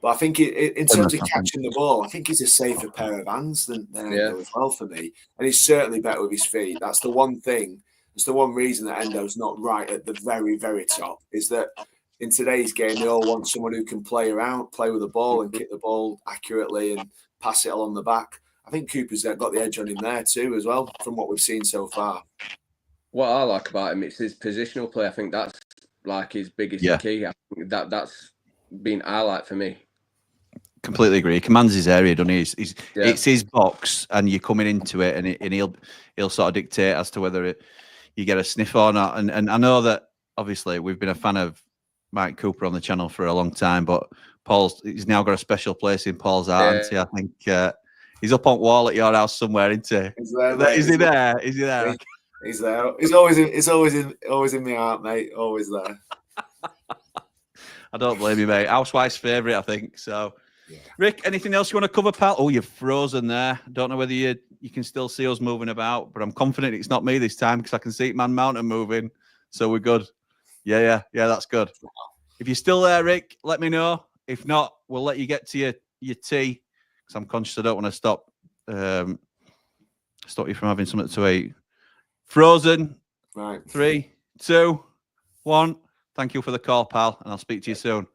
But I think in terms of catching the ball, I think he's a safer pair of hands than Endo as well for me. And he's certainly better with his feet. That's the one thing. That's the one reason that Endo's not right at the very, very top, is that in today's game, they all want someone who can play around, play with the ball and kick the ball accurately and pass it along the back. I think Cooper's got the edge on him there too, as well, from what we've seen so far. What I like about him, it's his positional play. I think that's like his biggest key. I think that's been a highlight for me. Completely agree. He commands his area, doesn't he? It's his box, and you're coming into it, and he'll sort of dictate as to whether you get a sniff or not. And I know that obviously we've been a fan of Mike Cooper on the channel for a long time, but he's now got a special place in Paul's heart. Hasn't he? I think he's up on wall at your house somewhere, isn't he? Is he there? Is he there? He's there. He's always in my heart, mate. Always there. I don't blame you, mate. Housewife's favourite, I think. So, Rick, anything else you want to cover, pal? Oh, you're frozen there. Don't know whether you can still see us moving about, but I'm confident it's not me this time because I can see Man Mountain moving. So we're good. Yeah, that's good. If you're still there, Rick, let me know. If not, we'll let you get to your tea because I'm conscious I don't want to stop you from having something to eat. Frozen. Right. 3, 2, 1. Thank you for the call, pal, and I'll speak to you soon.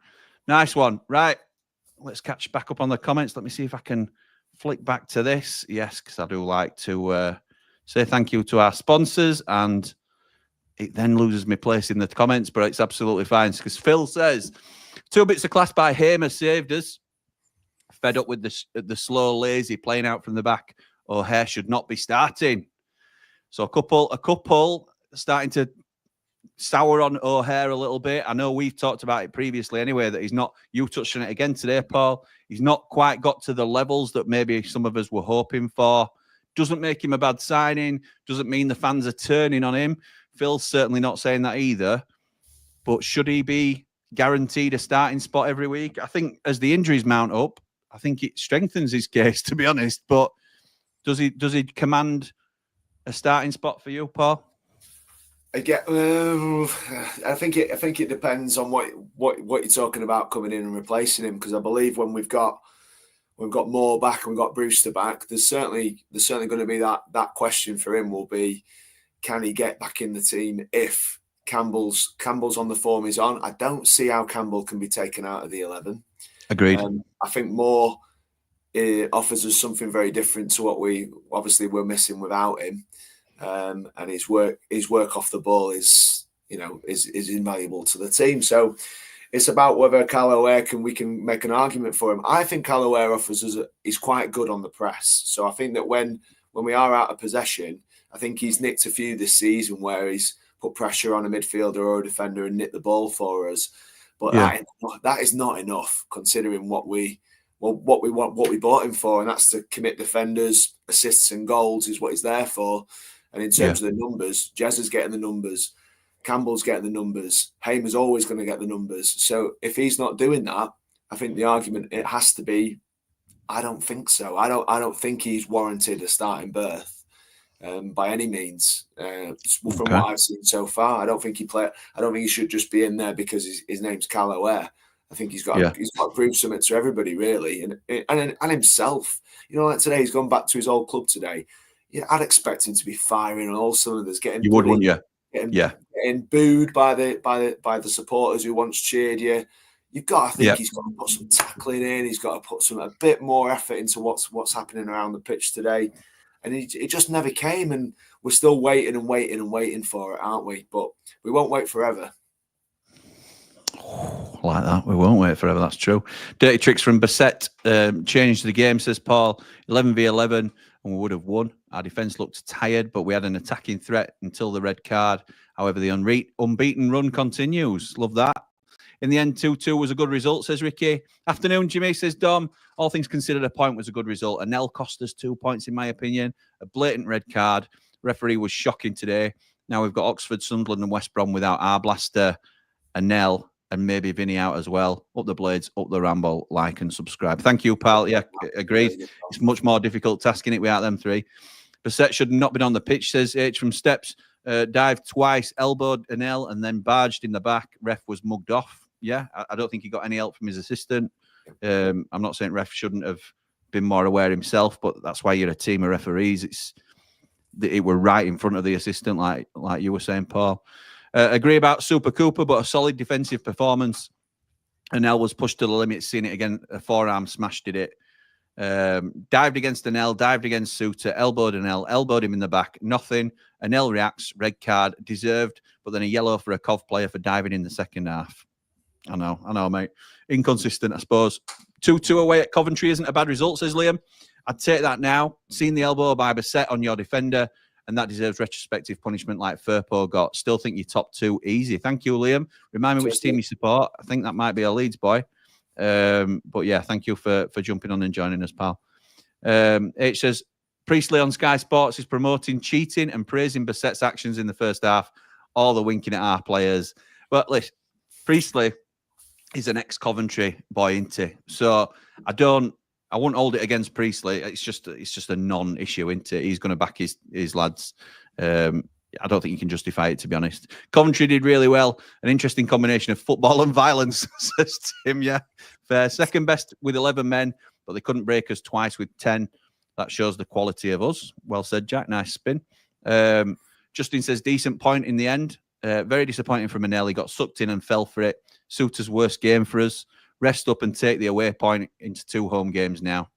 Nice one. Right. Let's catch back up on the comments. Let me see if I can flick back to this. Yes, because I do like to say thank you to our sponsors, and it then loses my place in the comments, but it's absolutely fine because Phil says, 2 bits of class by Hamer saved us. Fed up with the slow, lazy playing out from the back. O'Hare should not be starting. So a couple starting to sour on O'Hare a little bit. I know we've talked about it previously anyway, that he's not, you touched on it again today, Paul. He's not quite got to the levels that maybe some of us were hoping for. Doesn't make him a bad signing. Doesn't mean the fans are turning on him. Phil's certainly not saying that either. But should he be guaranteed a starting spot every week? I think as the injuries mount up, I think it strengthens his case, to be honest. But does he command a starting spot for you, Paul? Again, I think it depends on what you're talking about coming in and replacing him. Because I believe when we've got Moore back and we've got Brewster back, there's certainly going to be that question for him will be, can he get back in the team if Campbell's on the form he's on? I don't see how Campbell can be taken out of the 11. Agreed. I think Moore offers us something very different to what we obviously were missing without him. And his work off the ball is invaluable to the team. So it's about whether Callaway we can make an argument for him. I think Callaway offers us is quite good on the press. So I think that when we are out of possession, I think he's nicked a few this season where he's put pressure on a midfielder or a defender and nicked the ball for us. But that is not enough considering what we bought him for, and that's to commit defenders, assists and goals is what he's there for. And in terms of the numbers, Jez is getting the numbers, Campbell's getting the numbers, Hamer's always going to get the numbers. So if he's not doing that, I think the argument it has to be, I don't think so. I don't think he's warranted a starting berth by any means. From what I've seen so far, I don't think he should just be in there because his name's Callaway. I think he's got to prove something to everybody really, and himself. You know, like today he's gone back to his old club today. Yeah, I'd expect him to be firing on all cylinders, getting wouldn't you? Getting booed by the supporters who once cheered you. You've got to think he's got to put some tackling in. He's got to put a bit more effort into what's happening around the pitch today. And it just never came, and we're still waiting and waiting and waiting for it, aren't we? But we won't wait forever. Like that, we won't wait forever. That's true. Dirty tricks from Basset changed the game, says Paul. 11v11, and we would have won. Our defence looked tired, but we had an attacking threat until the red card. However, the unbeaten run continues. Love that. In the end, 2-2 was a good result, says Ricky. Afternoon, Jimmy, says Dom. All things considered, a point was a good result. Anel cost us 2 points, in my opinion. A blatant red card. Referee was shocking today. Now we've got Oxford, Sunderland and West Brom without our blaster, Anel, and maybe Vinny out as well. Up the Blades, up the Ramble, like and subscribe. Thank you, pal. Yeah, agreed. It's much more difficult tasking it without them three. Basset should not been on the pitch, says H from Steps. Dived twice, elbowed Anel, and then barged in the back. Ref was mugged off. Yeah, I don't think he got any help from his assistant. I'm not saying ref shouldn't have been more aware himself, but that's why you're a team of referees. It were right in front of the assistant, like you were saying, Paul. Agree about Super Cooper, but a solid defensive performance. Anel was pushed to the limit, seeing it again. A forearm smashed it. Dived against Anel, dived against Souza, elbowed Anel, elbowed him in the back. Nothing. Anel reacts, red card, deserved, but then a yellow for a Cov player for diving in the second half. I know, mate. Inconsistent, I suppose. 2-2 away at Coventry isn't a bad result, says Liam. I'd take that now. Seen the elbow by Basset on your defender, and that deserves retrospective punishment like Firpo got. Still think you're top two easy. Thank you, Liam. Remind me which team you support. I think that might be a Leeds boy. But yeah, thank you for jumping on and joining us, pal. It says, Priestley on Sky Sports is promoting cheating and praising Basset's actions in the first half. All the winking at our players. But listen, Priestley is an ex-Coventry boy, isn't he? So I wouldn't hold it against Priestley. It's just a non-issue, isn't it? He's going to back his lads. I don't think you can justify it, to be honest. Coventry did really well. An interesting combination of football and violence, says Tim. Yeah, fair. Second best with 11 men, but they couldn't break us twice with 10. That shows the quality of us. Well said, Jack. Nice spin. Justin says, decent point in the end. Very disappointing from Anel. He got sucked in and fell for it. Souter's worst game for us. Rest up and take the away point into 2 home games now.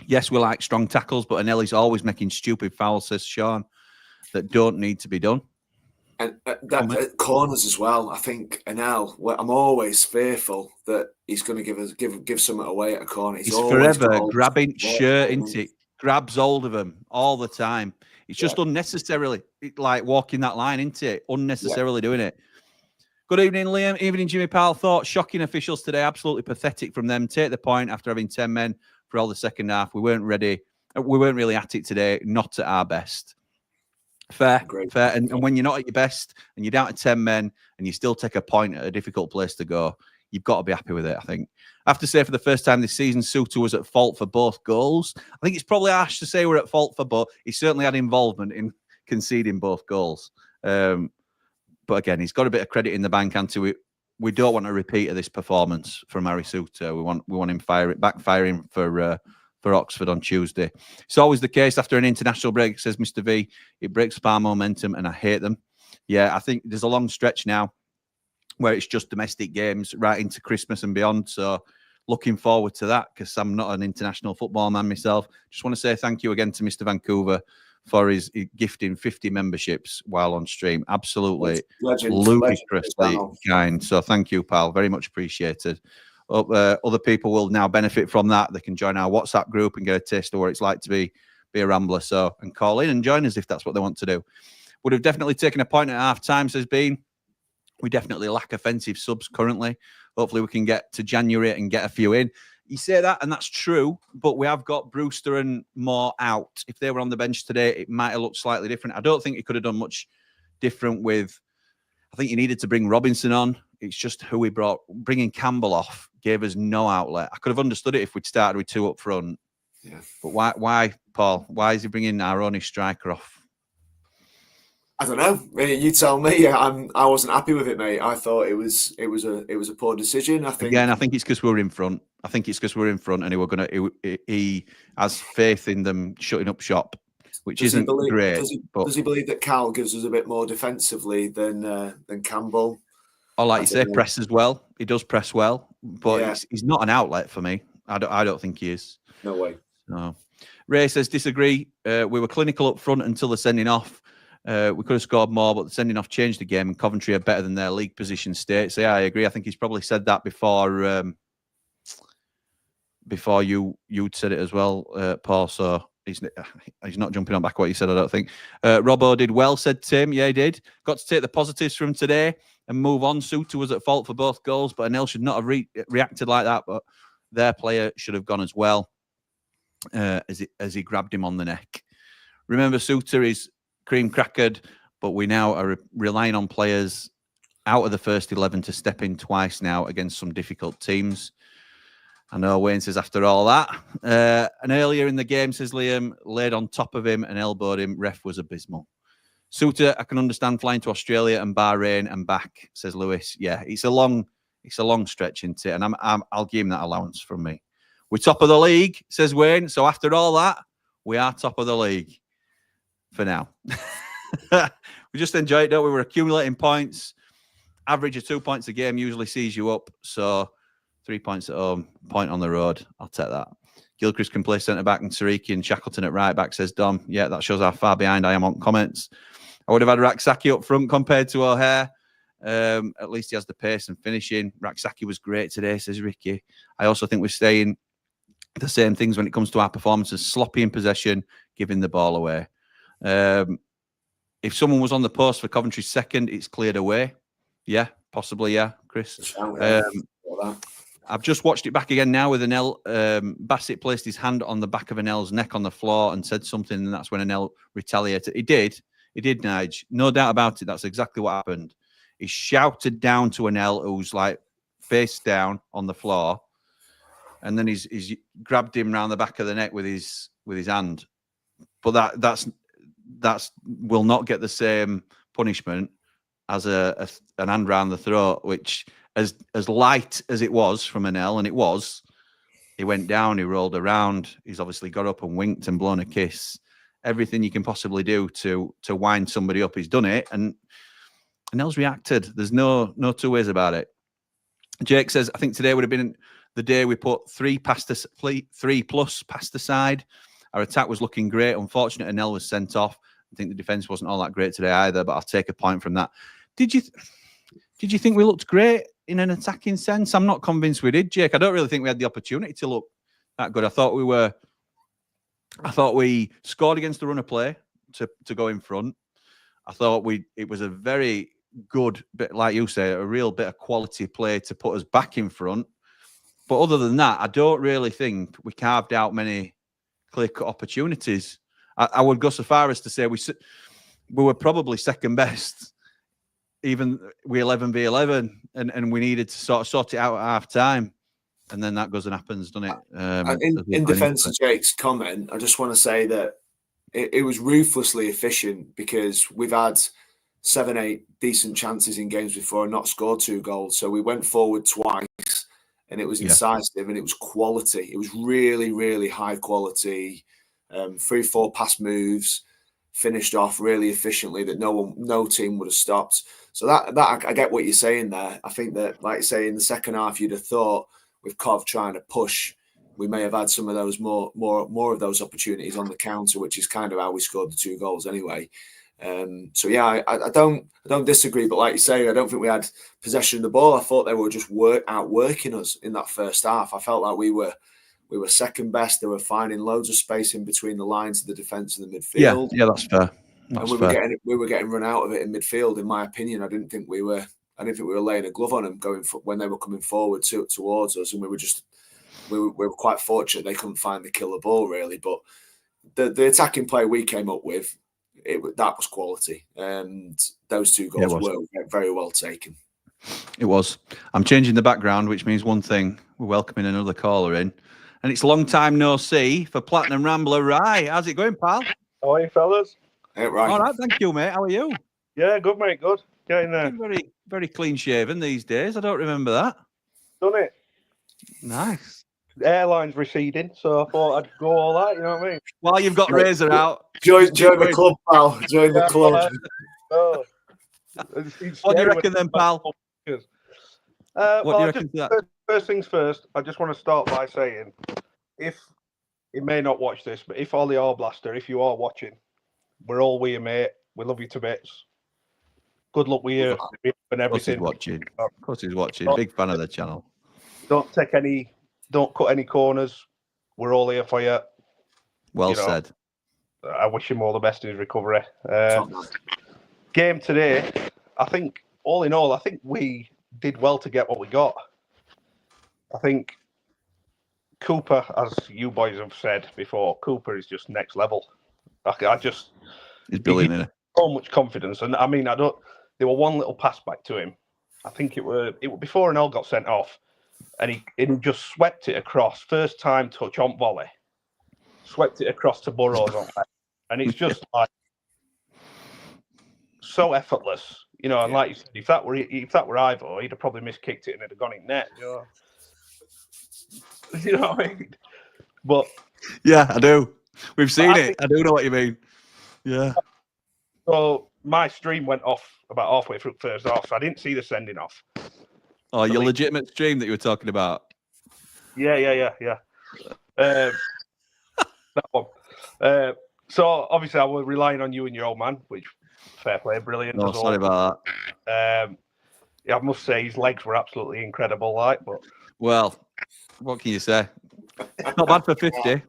Yes, we like strong tackles, but Anel's always making stupid fouls, says Sean, that don't need to be done. And corners as well. I think Anel, I'm always fearful that he's going to give something away at a corner. He's forever grabbing shirt, isn't it? Grabs hold of them all the time. It's just unnecessarily like walking that line, isn't it? Unnecessarily doing it. Good evening, Liam. Evening, Jimmy Powell. Thought shocking officials today. Absolutely pathetic from them. Take the point after having 10 men for all the second half. We weren't ready. We weren't really at it today. Not at our best. Fair. And when you're not at your best and you're down to 10 men and you still take a point at a difficult place to go, you've got to be happy with it, I think. I have to say, for the first time this season, Souza was at fault for both goals. I think it's probably harsh to say we're at fault for both. He certainly had involvement in conceding both goals. But again, he's got a bit of credit in the bank, and we don't want a repeat of this performance from Harry Souza. We want him backfiring for Oxford on Tuesday. It's always the case after an international break, says Mr. V. It breaks up our momentum, and I hate them. Yeah, I think there's a long stretch now where it's just domestic games right into Christmas and beyond. So looking forward to that, because I'm not an international football man myself. Just want to say thank you again to Mr. Vancouver for his gifting 50 memberships while on stream. Absolutely ludicrously kind. So thank you, pal. Very much appreciated. Other people will now benefit from that. They can join our WhatsApp group and get a taste of what it's like to be a Rambler. So, and call in and join us if that's what they want to do. Would have definitely taken a point at half time, says Bean. We definitely lack offensive subs currently. Hopefully we can get to January and get a few in. You say that, and that's true, but we have got Brewster and Moore out. If they were on the bench today, it might have looked slightly different. I don't think it could have done much different with... I think you needed to bring Robinson on. It's just who we brought. Bringing Campbell off gave us no outlet. I could have understood it if we'd started with 2 up front. Yeah. But why, Paul? Why is he bringing our only striker off? I don't know. You tell me. I wasn't happy with it, mate. I thought it was a poor decision. I think it's because we're in front. I think it's because we're in front, and he has faith in them shutting up shop, which isn't great. Does he believe that Cal gives us a bit more defensively than Campbell? Or like you say, press as well. He does press well, but he's not an outlet for me. I don't think he is. No way. No. Ray says disagree. We were clinical up front until the sending off. We could have scored more, but the sending off changed the game, and Coventry are better than their league position state. So yeah, I agree. I think he's probably said that before you'd said it as well, Paul. So he's not jumping on back what you said, I don't think. Robbo did well, said Tim. Yeah, he did. Got to take the positives from today and move on. Souter was at fault for both goals, but Anel should not have reacted like that. But their player should have gone as well, as he grabbed him on the neck. Remember, Souter is cream crackered, but we now are relying on players out of the first 11 to step in twice now against some difficult teams. I know Wayne says after all that. And earlier in the game, says Liam, laid on top of him and elbowed him. Ref was abysmal. Souza, I can understand flying to Australia and Bahrain and back, says Lewis. Yeah, it's a long stretch, isn't it? And I'll give him that allowance from me. We're top of the league, says Wayne. So after all that, we are top of the league for now. We just enjoy it, don't we? We're accumulating points. Average of 2 points a game usually sees you up. So 3 points at home, point on the road. I'll take that. Gilchrist can play centre-back and Sariki and Shackleton at right-back, says Dom. Yeah, that shows how far behind I am on comments. I would have had Raksaki up front compared to O'Hare. At least he has the pace and finishing. Raksaki was great today, says Ricky. I also think we're saying the same things when it comes to our performances. Sloppy in possession, giving the ball away. If someone was on the post for Coventry's second, it's cleared away. Yeah, possibly, yeah, Chris. I've just watched it back again now with Anel. Bassett placed his hand on the back of Anel's neck on the floor and said something, and that's when Anel retaliated. He did, Nige. No doubt about it. That's exactly what happened. He shouted down to Anel, who's like face down on the floor, and then he's grabbed him round the back of the neck with his hand. But that's will not get the same punishment as an hand round the throat, which as light as it was from Anel, and it was, he went down, he rolled around, he's obviously got up and winked and blown a kiss. Everything you can possibly do to wind somebody up, he's done it, and Anel's reacted. There's no two ways about it. Jake says, I think today would have been the day we put 3+ past the side. Our attack was looking great. Unfortunately, Anel was sent off. I think the defence wasn't all that great today either, but I'll take a point from that. Did you think we looked great in an attacking sense? I'm not convinced we did, Jake. I don't really think we had the opportunity to look that good. I thought we scored against the run of play to go in front. I thought it was a very good bit, like you say, a real bit of quality play to put us back in front. But other than that, I don't really think we carved out many clear-cut opportunities. I would go so far as to say we were probably second best, even we 11v11, and we needed to sort it out at half time, and then that goes and happens, doesn't it? In defence of Jake's comment, I just want to say that it was ruthlessly efficient, because we've had 7-8 decent chances in games before and not scored 2 goals. So we went forward twice, and it was incisive and it was quality. It was really, really high quality. 3-4 pass moves, finished off really efficiently that no team would have stopped. So that I get what you're saying there. I think that, like I say, in the second half, you'd have thought with Cov trying to push, we may have had some of those more of those opportunities on the counter, which is kind of how we scored the 2 goals anyway. So yeah, I don't disagree, but like you say, I don't think we had possession of the ball. I thought they were just outworking us in that first half. I felt like we were second best. They were finding loads of space in between the lines of the defence and the midfield. Yeah, that's fair. And we were getting run out of it in midfield. In my opinion, I didn't think we were laying a glove on them when they were coming forward towards us, and we were quite fortunate they couldn't find the killer ball really. But the attacking play we came up with, that was quality, and those 2 goals were very well taken. It was. I'm changing the background, which means one thing: we're welcoming another caller in. And it's long time no see for Platinum Rambler. Rye, how's it going, pal? How are you, fellas? Hey, right. All right, thank you, mate. How are you? Yeah, good, mate. Good. Getting there. Very, very clean shaven these days. I don't remember that. Done it. Nice. The airline's receding, so I thought I'd go all that. You know what I mean? While you've got razor out, join the club, pal. Join the club. What do you reckon, then, pal? What do you reckon to that? First things first, I just want to start by saying, if you may not watch this, but if Ollie Arblaster, if you are watching, we're all with you, mate. We love you to bits. Good luck with you and everything. Of course he's watching. Big fan of the channel. Don't cut any corners. We're all here for you. Well said. I wish him all the best in his recovery. Game today, I think, all in all, I think we did well to get what we got. I think Cooper, as you boys have said before, Cooper is just next level. He's brilliant, isn't he? So much confidence, and I mean, there were one little pass back to him I think it were before Anel got sent off, and he just swept it across, first time touch on volley, swept it across to Burrows on left, and it's just like so effortless, you know. And like you said, if that were Ivo, he'd have probably miskicked it and it'd have gone in net. You know what I mean? But yeah, I do. We've seen it. I do know what you mean. Yeah. So my stream went off about halfway through the first half, so I didn't see the sending off. Oh, your legitimate stream that you were talking about. Yeah. That one. So obviously I was relying on you and your old man, which fair play, brilliant. Oh, sorry about that. Yeah, I must say his legs were absolutely incredible. But well, what can you say? Not bad for 50.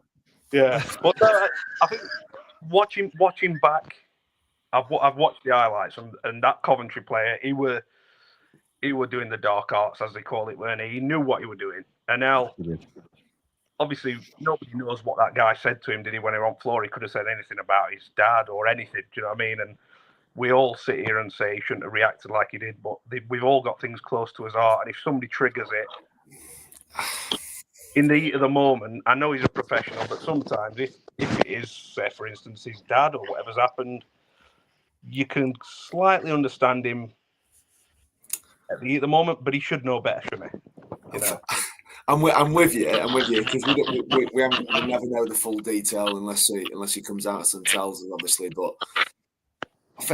Yeah, but I think watching back, I've watched the highlights, and that Coventry player, he were doing the dark arts, as they call it, weren't he? He knew what he was doing. And now, obviously, nobody knows what that guy said to him, did he, when he was on floor? He could have said anything about his dad or anything, do you know what I mean? And we all sit here and say he shouldn't have reacted like he did, but we've all got things close to his heart, and if somebody triggers it, in the heat of the moment, I know he's a professional, but sometimes if it is, say, for instance, his dad or whatever's happened, you can slightly understand him at the heat of the moment, but he should know better, shouldn't he? You know? I'm with you because we never know the full detail unless he comes out and tells us, obviously. But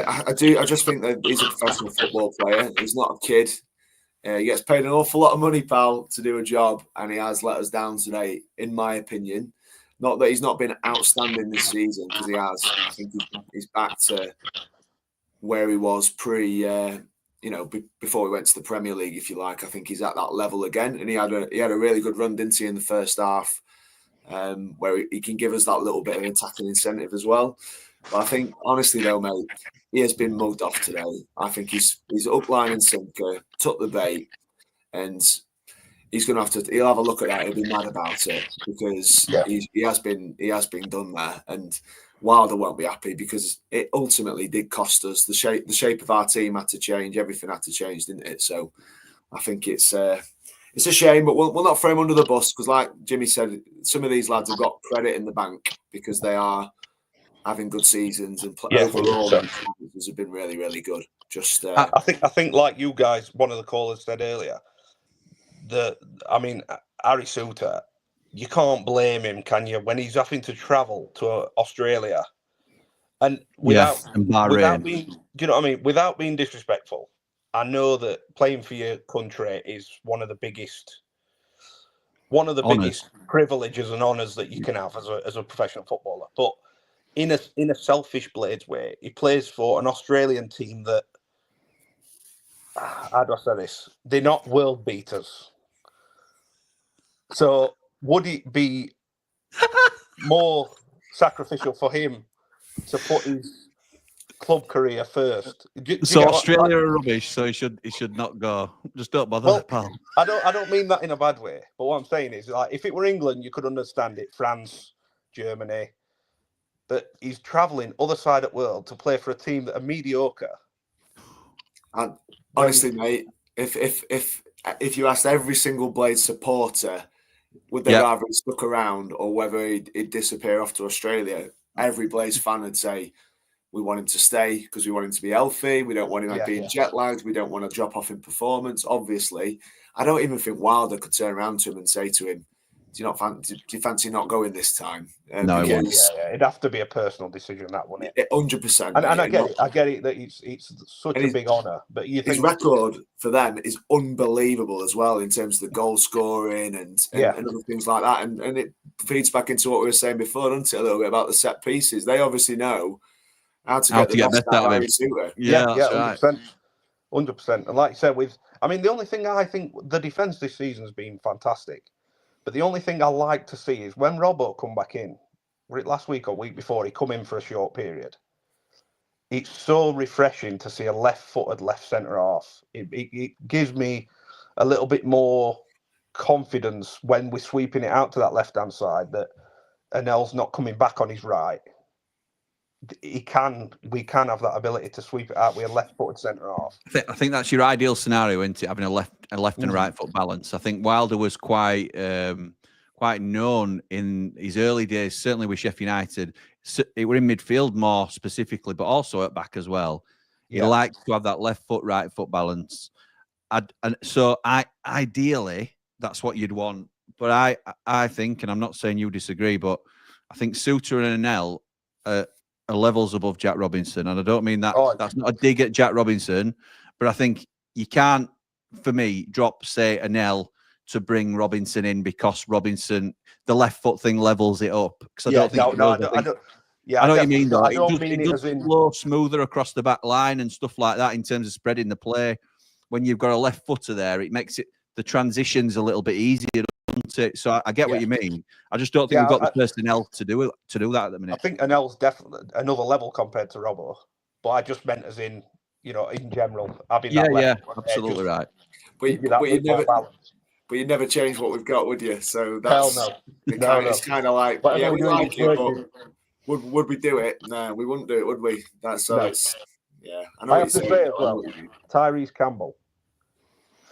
I just think that he's a professional football player. He's not a kid. He gets paid an awful lot of money, pal, to do a job, and he has let us down today, in my opinion. Not that he's not been outstanding this season, because he has. I think he's back to where he was before he went to the Premier League, if you like. I think he's at that level again, and he had a really good run, didn't he, in the first half, where he can give us that little bit of attacking incentive as well. But I think, honestly, though, mate, he has been mugged off today. I think he's up line and sinker, took the bait, and he's going to he'll have a look at that. He'll be mad about it because he has been done there. And Wilder won't be happy because it ultimately did cost us. The shape of our team had to change. Everything had to change, didn't it? So I think it's a shame, but we'll not throw him under the bus because, like Jimmy said, some of these lads have got credit in the bank because they are having good seasons, and overall have been really, really good. Just I think like you guys, one of the callers said earlier, Harry Souza, you can't blame him, can you, when he's having to travel to Australia and without being, do you know what I mean? Without being disrespectful, I know that playing for your country is one of the biggest privileges and honours that you can have as a professional footballer, but in a selfish Blades way, he plays for an Australian team that, how do I say this? They're not world beaters. So would it be more sacrificial for him to put his club career first? So Australia are rubbish, so he should not go. Just don't bother, pal. I don't mean that in a bad way, but what I'm saying is, like, if it were England, you could understand it. France, Germany. But he's travelling other side of the world to play for a team that are mediocre. And honestly, mate, if you asked every single Blades supporter, would they rather he stuck around or whether he'd disappear off to Australia, every Blades fan would say, we want him to stay because we want him to be healthy. We don't want him being jet lagged. We don't want to drop off in performance. Obviously, I don't even think Wilder could turn around to him and say to him, do you fancy not going this time? No, it'd have to be a personal decision, that wouldn't it? 100%. And I get it that it's such a big honour. But his record for them is unbelievable as well in terms of the goal scoring and other things like that. And it feeds back into what we were saying before, doesn't it? A little bit about the set pieces. They obviously know how to get the best out of him. Yeah, 100%. 100%. And like you said, the only thing I think, the defence this season has been fantastic. But the only thing I like to see is when Robbo come back in, last week or week before, he come in for a short period. It's so refreshing to see a left-footed left centre half. It gives me a little bit more confidence when we're sweeping it out to that left-hand side that Anel's not coming back on his right. we can have that ability to sweep it out with a left-footed centre half. I think that's your ideal scenario, isn't it? Having a left and right foot balance. I think Wilder was quite known in his early days, certainly with Sheffield United. It were in midfield more specifically, but also at back as well. He likes to have that left foot, right foot balance. So ideally, that's what you'd want. But I think, and I'm not saying you disagree, but I think Souza and Anel are levels above Jack Robinson. And I don't mean that that's not a dig at Jack Robinson, but I think you can't, for me, drop, say, Anel to bring Robinson in because Robinson, the left foot thing levels it up. Because I don't think I know what you mean, though. It does flow smoother across the back line and stuff like that in terms of spreading the play. When you've got a left footer there, it makes the transitions a little bit easier, doesn't it? So I get what you mean. I just don't think we've got the personnel to do that at the minute. I think Anel's definitely another level compared to Robbo, but I just meant as in, in general. Absolutely right. But you'd never change what we've got, would you? So that's it's kind of like, we like it, but would we do it? No, we wouldn't do it, would we? It's I have to say as well, Tyrese Campbell,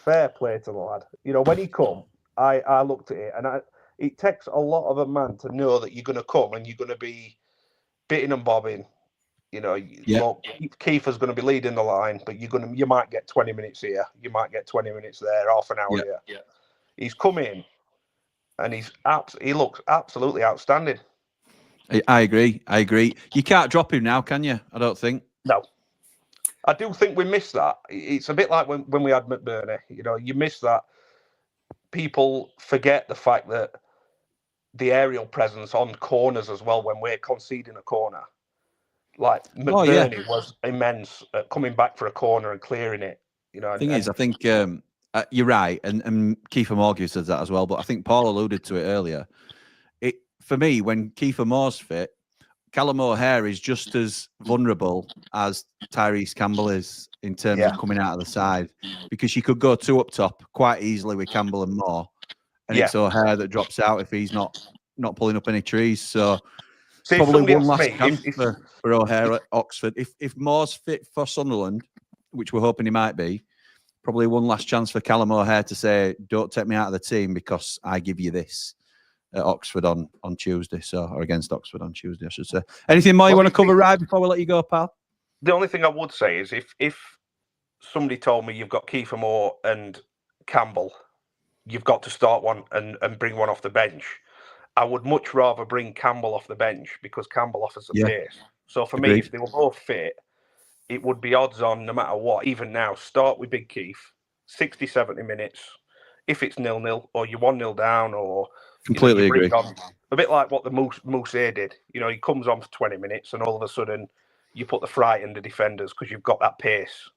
fair play to the lad. When he come, I looked at it, and it takes a lot of a man to know that you're going to come and you're going to be bitting and bobbing. Look, Kiefer's going to be leading the line, but you might get 20 minutes here, you might get 20 minutes there, half an hour here. Yeah. He's come in, and he looks absolutely outstanding. I agree. You can't drop him now, can you? I don't think. No. I do think we miss that. It's a bit like when we had McBurney. You miss that. People forget the fact that the aerial presence on corners as well, when we're conceding a corner. Like McBurney was immense at coming back for a corner and clearing it. The thing is, I think you're right, and Kiefer Morgan says that as well. But I think Paul alluded to it earlier. For me, when Kiefer Moore's fit, Callum O'Hare is just as vulnerable as Tyrese Campbell is in terms of coming out of the side, because you could go two up top quite easily with Campbell and Moore, and it's O'Hare that drops out if he's not pulling up any trees. So probably one last chance for O'Hare at Oxford. If Moore's fit for Sunderland, which we're hoping he might be, probably one last chance for Callum O'Hare to say, "Don't take me out of the team because I give you this." At Oxford on Tuesday, or against Oxford on Tuesday, I should say. Anything more you want to cover, right, before we let you go, pal? The only thing I would say is if somebody told me you've got Kiefer Moore and Campbell, you've got to start one and bring one off the bench, I would much rather bring Campbell off the bench because Campbell offers the pace. So for me, if they were both fit, it would be odds on no matter what. Even now, start with Big Keith, 60, 70 minutes. If it's 0-0 or you're 1-0 down, or completely agree. A bit like what the Moose did. He comes on for 20 minutes and all of a sudden you put the fright in the defenders because you've got that pace.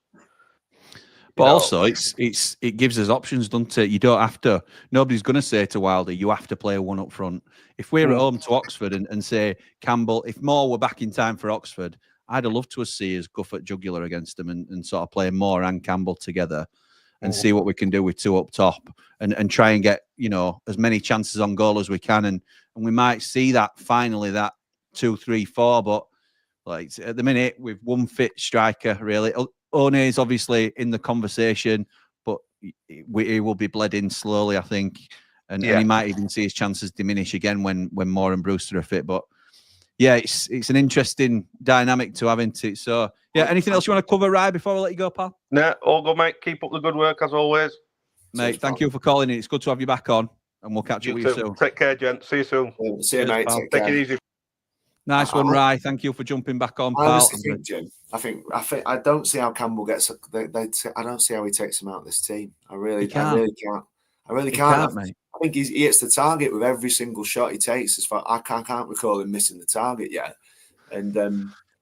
But also, it gives us options, doesn't it? You don't have to. Nobody's going to say to Wilder, you have to play one up front. If we're at home to Oxford and say Campbell, if Moore were back in time for Oxford, I'd have loved to see us guff at jugular against them and sort of play Moore and Campbell together. And see what we can do with two up top and try and get, as many chances on goal as we can. And we might see that finally, that 2, 3, 4. But like at the minute, with one fit striker, really. One is obviously in the conversation, but he will be bled in slowly, I think. And he might even see his chances diminish again when Moore and Brewster are fit. But yeah, it's an interesting dynamic to have, isn't it? So, yeah, anything else you want to cover, Rye, before we let you go, pal? No, all good, mate. Keep up the good work, as always. Mate, thank you for calling in. It's good to have you back on, and we'll catch up with you soon. Take care, gent. See you soon. See you, mate. Take it easy. Nice one, Rye. Thank you for jumping back on, pal. I honestly think, Jim, I don't see how Campbell gets. I don't see how he takes him out of this team. I really can't. Mate. I think he hits the target with every single shot he takes. As far I can't recall him missing the target yet. And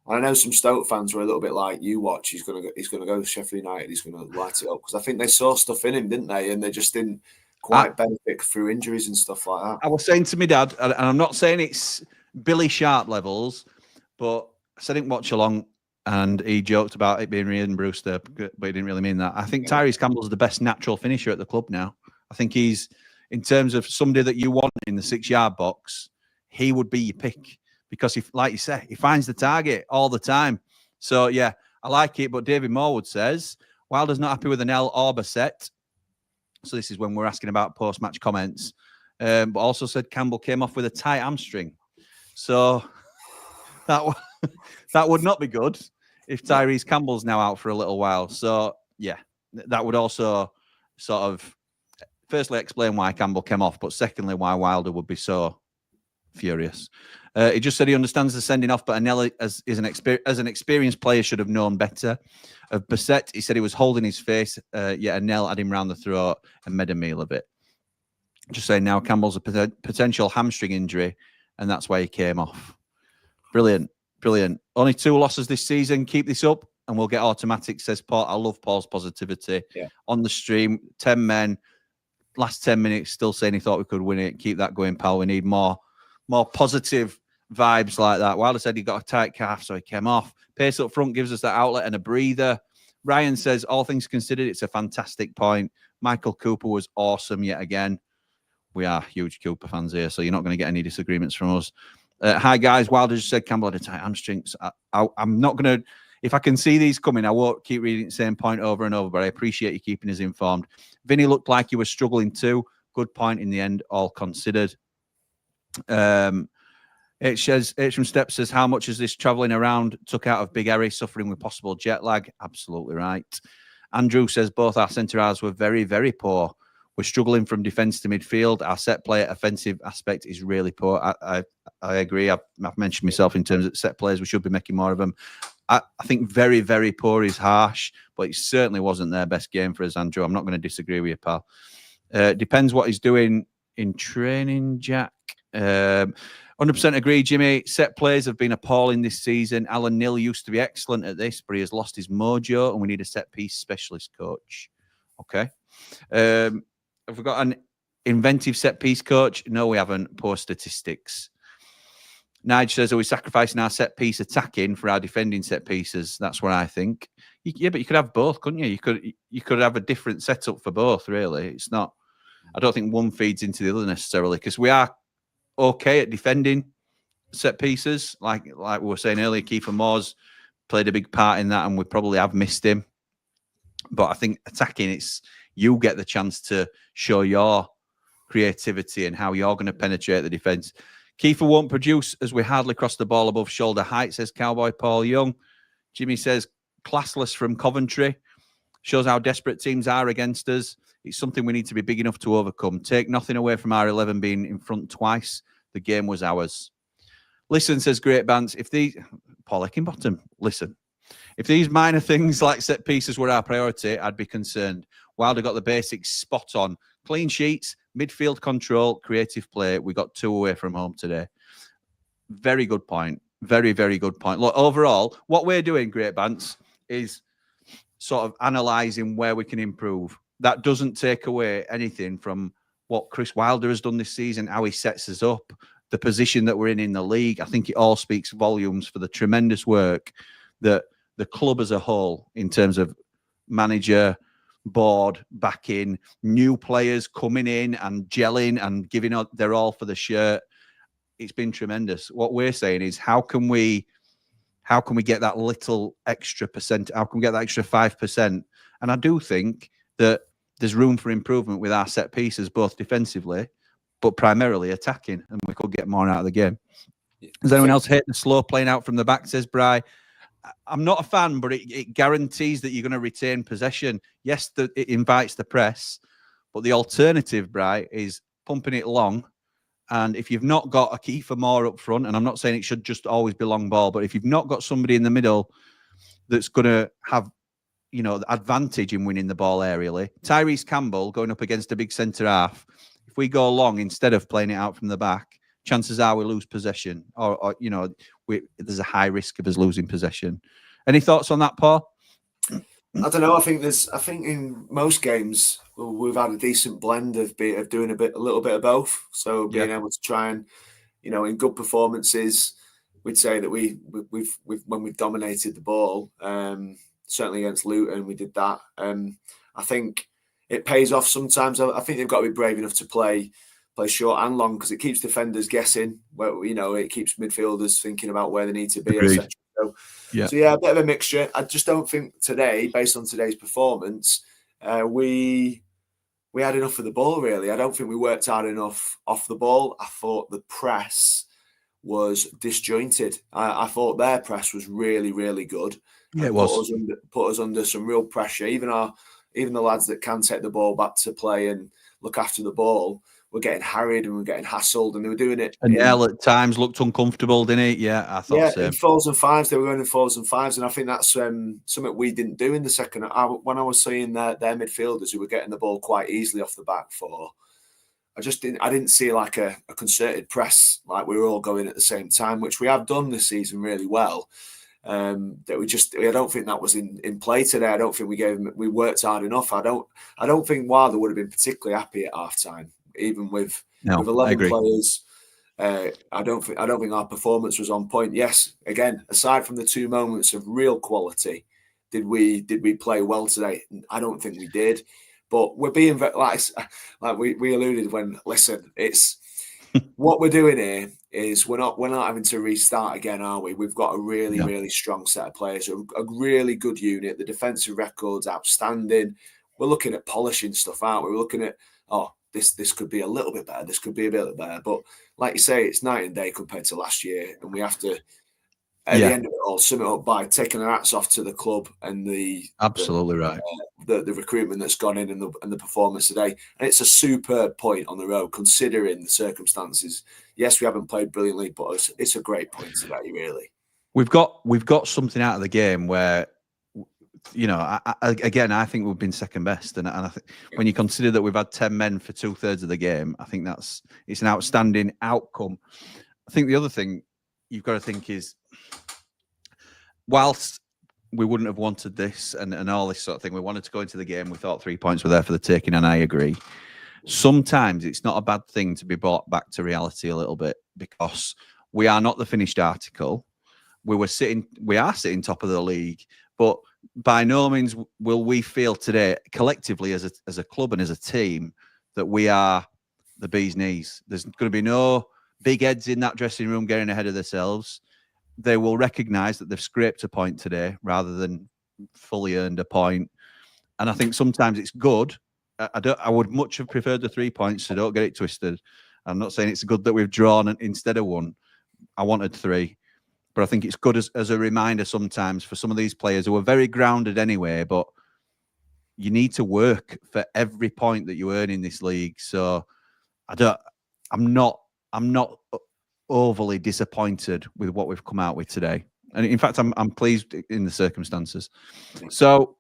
I know some Stoke fans were a little bit like, "You watch, he's gonna go to Sheffield United. He's gonna light it up," because I think they saw stuff in him, didn't they? And they just didn't quite benefit through injuries and stuff like that. I was saying to my dad, and I'm not saying it's Billy Sharp levels, but I didn't watch along, and he joked about it being Ryan Brewster, but he didn't really mean that. I think Tyrese Campbell's the best natural finisher at the club now. I think he's, in terms of somebody that you want in the 6-yard box, he would be your pick because, like you say, he finds the target all the time. So, yeah, I like it. But David Morwood says, Wilder's not happy with Anel or Basset. So this is when we're asking about post-match comments. But also said Campbell came off with a tight hamstring. So that would not be good if Tyrese Campbell's now out for a little while. So, yeah, that would also sort of firstly explain why Campbell came off, but secondly, why Wilder would be so furious. He just said he understands the sending off, but Anel, as an experienced player, should have known better. Of Basset, he said he was holding his face, yet Anel had him round the throat and made a meal of it. Just saying now Campbell's a potential hamstring injury, and that's why he came off. Brilliant. Only 2 losses this season. Keep this up, and we'll get automatic, says Paul. I love Paul's positivity. Yeah. On the stream, 10 men, last 10 minutes, still saying he thought we could win it. Keep that going, pal. We need more positive vibes like that. Wilder said he got a tight calf, so he came off. Pace up front gives us that outlet and a breather. Ryan says, all things considered, it's a fantastic point. Michael Cooper was awesome yet again. We are huge Cooper fans here, so you're not going to get any disagreements from us. Hi, guys. Wilder just said Campbell had a tight hamstrings. I'm not going to, if I can see these coming, I won't keep reading the same point over and over, but I appreciate you keeping us informed. Vinny looked like he was struggling too. Good point in the end, all considered. H from Steps says, how much is this travelling around took out of Big Harry suffering with possible jet lag? Absolutely right. Andrew says, both our centre-halves were very, very poor. We're struggling from defence to midfield. Our set play offensive aspect is really poor. I agree. I've mentioned myself in terms of set players. We should be making more of them. I think very, very poor is harsh, but it certainly wasn't their best game for us, Andrew. I'm not going to disagree with you, pal. Depends what he's doing in training, Jack. 100% agree, Jimmy. Set plays have been appalling this season. Alan Nill used to be excellent at this, but he has lost his mojo, and we need a set-piece specialist coach. Okay. Have we got an inventive set-piece coach? No, we haven't. Poor statistics. Nige says, are we sacrificing our set-piece attacking for our defending set-pieces? That's what I think. Yeah, but you could have both, couldn't you? You could have a different setup for both, really. It's not... I don't think one feeds into the other necessarily, because we are okay at defending set-pieces. Like we were saying earlier, Kiefer Moore's played a big part in that, and we probably have missed him. But I think attacking, it's you get the chance to show your creativity and how you're going to penetrate the defence. Kiefer won't produce as we hardly cross the ball above shoulder height, says Cowboy Paul Young. Jimmy says, classless from Coventry. Shows how desperate teams are against us. It's something we need to be big enough to overcome. Take nothing away from our 11 being in front twice. The game was ours. Listen, says Great Bants, Paul Eckinbottom, listen. If these minor things like set pieces were our priority, I'd be concerned. Wilder got the basics spot on. Clean sheets, midfield control, creative play. We got 2 away from home today. Very good point. Very, very good point. Look, overall, what we're doing, Great Bants, is sort of analysing where we can improve. That doesn't take away anything from what Chris Wilder has done this season, how he sets us up, the position that we're in the league. I think it all speaks volumes for the tremendous work that the club as a whole, in terms of manager, board, backing, new players coming in and gelling and giving up their all for the shirt. It's been tremendous. What we're saying is, how can we get that little extra percent? How can we get that extra 5%? And I do think that there's room for improvement with our set pieces, both defensively, but primarily attacking, and we could get more out of the game. Does anyone else hate the slow playing out from the back, says Bry? I'm not a fan, but it guarantees that you're going to retain possession. Yes, it invites the press, but the alternative, Bry, is pumping it long. And if you've not got a Kiefer Moore up front, and I'm not saying it should just always be long ball, but if you've not got somebody in the middle that's going to have, the advantage in winning the ball aerially, Tyrese Campbell going up against a big centre half, if we go long instead of playing it out from the back, chances are we lose possession, or there's a high risk of us losing possession. Any thoughts on that, Paul? I don't know. I think in most games we've had a decent blend of doing a little bit of both. So being able to try and, in good performances, we'd say that we've when we've dominated the ball, certainly against Luton, we did that. I think it pays off sometimes. I think they've got to be brave enough to play play short and long, because it keeps defenders guessing. Where, you know, it keeps midfielders thinking about where they need to be, etc. So yeah, a bit of a mixture. I just don't think today, based on today's performance, we had enough of the ball, really. I don't think we worked hard enough off the ball. I thought the press was disjointed. I thought their press was really, really good. Yeah, it was. Put us under some real pressure. Even the lads that can take the ball back to play and look after the ball were getting harried and were getting hassled, and they were doing it. And Anel at times looked uncomfortable, didn't he? Yeah, I thought so. In 4s and 5s, they were going in 4s and 5s, and I think that's something we didn't do in the second. When I was seeing their midfielders who were getting the ball quite easily off the back four, I didn't see like a concerted press, like we were all going at the same time, which we have done this season really well. I don't think that was in play today. I don't think we worked hard enough. I don't think Wilder would have been particularly happy at half time, even with 11 players. I don't think our performance was on point. Yes, again, aside from the 2 moments of real quality, did we play well today? I don't think we did. But we're being like we alluded when. Listen, it's what we're doing here is we're not having to restart again, are we? We've got a really strong set of players, a really good unit. The defensive record's outstanding. We're looking at polishing stuff, aren't we? We're looking at this could be a little bit better. This could be a bit better. But like you say, it's night and day compared to last year, and we have to at the end of it all sum it up by taking our hats off to the club and the recruitment that's gone in and the performance today. And it's a superb point on the road considering the circumstances. Yes, we haven't played brilliantly, but it's a great point today, really. We've got something out of the game where, you know, I think we've been second best, and I think when you consider that we've had 10 men for 2/3 of the game, I think it's an outstanding outcome. I think the other thing you've got to think is, whilst we wouldn't have wanted this and all this sort of thing, we wanted to go into the game. We thought 3 points were there for the taking, and I agree. Sometimes it's not a bad thing to be brought back to reality a little bit, because we are not the finished article. We are sitting top of the league, but by no means will we feel today collectively as a club and as a team that we are the bee's knees. There's going to be no big heads in that dressing room getting ahead of themselves. They will recognise that they've scraped a point today rather than fully earned a point. And I think sometimes it's good. I would much have preferred the 3 points, so don't get it twisted. I'm not saying it's good that we've drawn instead of 1. I wanted 3. But I think it's good as a reminder sometimes for some of these players who are very grounded anyway, but you need to work for every point that you earn in this league. So I'm not overly disappointed with what we've come out with today. And in fact, I'm pleased in the circumstances. So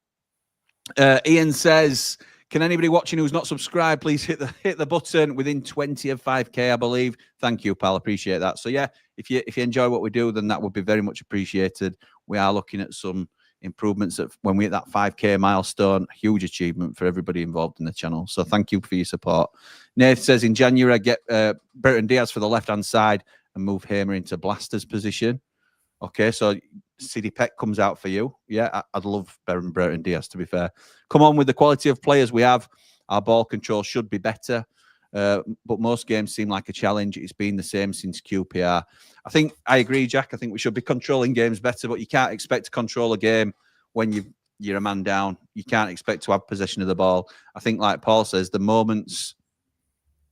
Ian says, can anybody watching who's not subscribed, please hit the button within 20 of 5K, I believe. Thank you, pal. Appreciate that. So yeah, if you enjoy what we do, then that would be very much appreciated. We are looking at some improvements when we hit that 5K milestone. Huge achievement for everybody involved in the channel. So thank you for your support. Nath says, in January, get Burton Diaz for the left-hand side and move Hamer into Blaster's position. Okay, so City Peck comes out for you. Yeah, I'd love Burton Diaz, to be fair. Come on, with the quality of players we have, our ball control should be better. But most games seem like a challenge. It's been the same since QPR. I agree, Jack. I think we should be controlling games better, but you can't expect to control a game when you're a man down. You can't expect to have possession of the ball. I think, like Paul says, the moments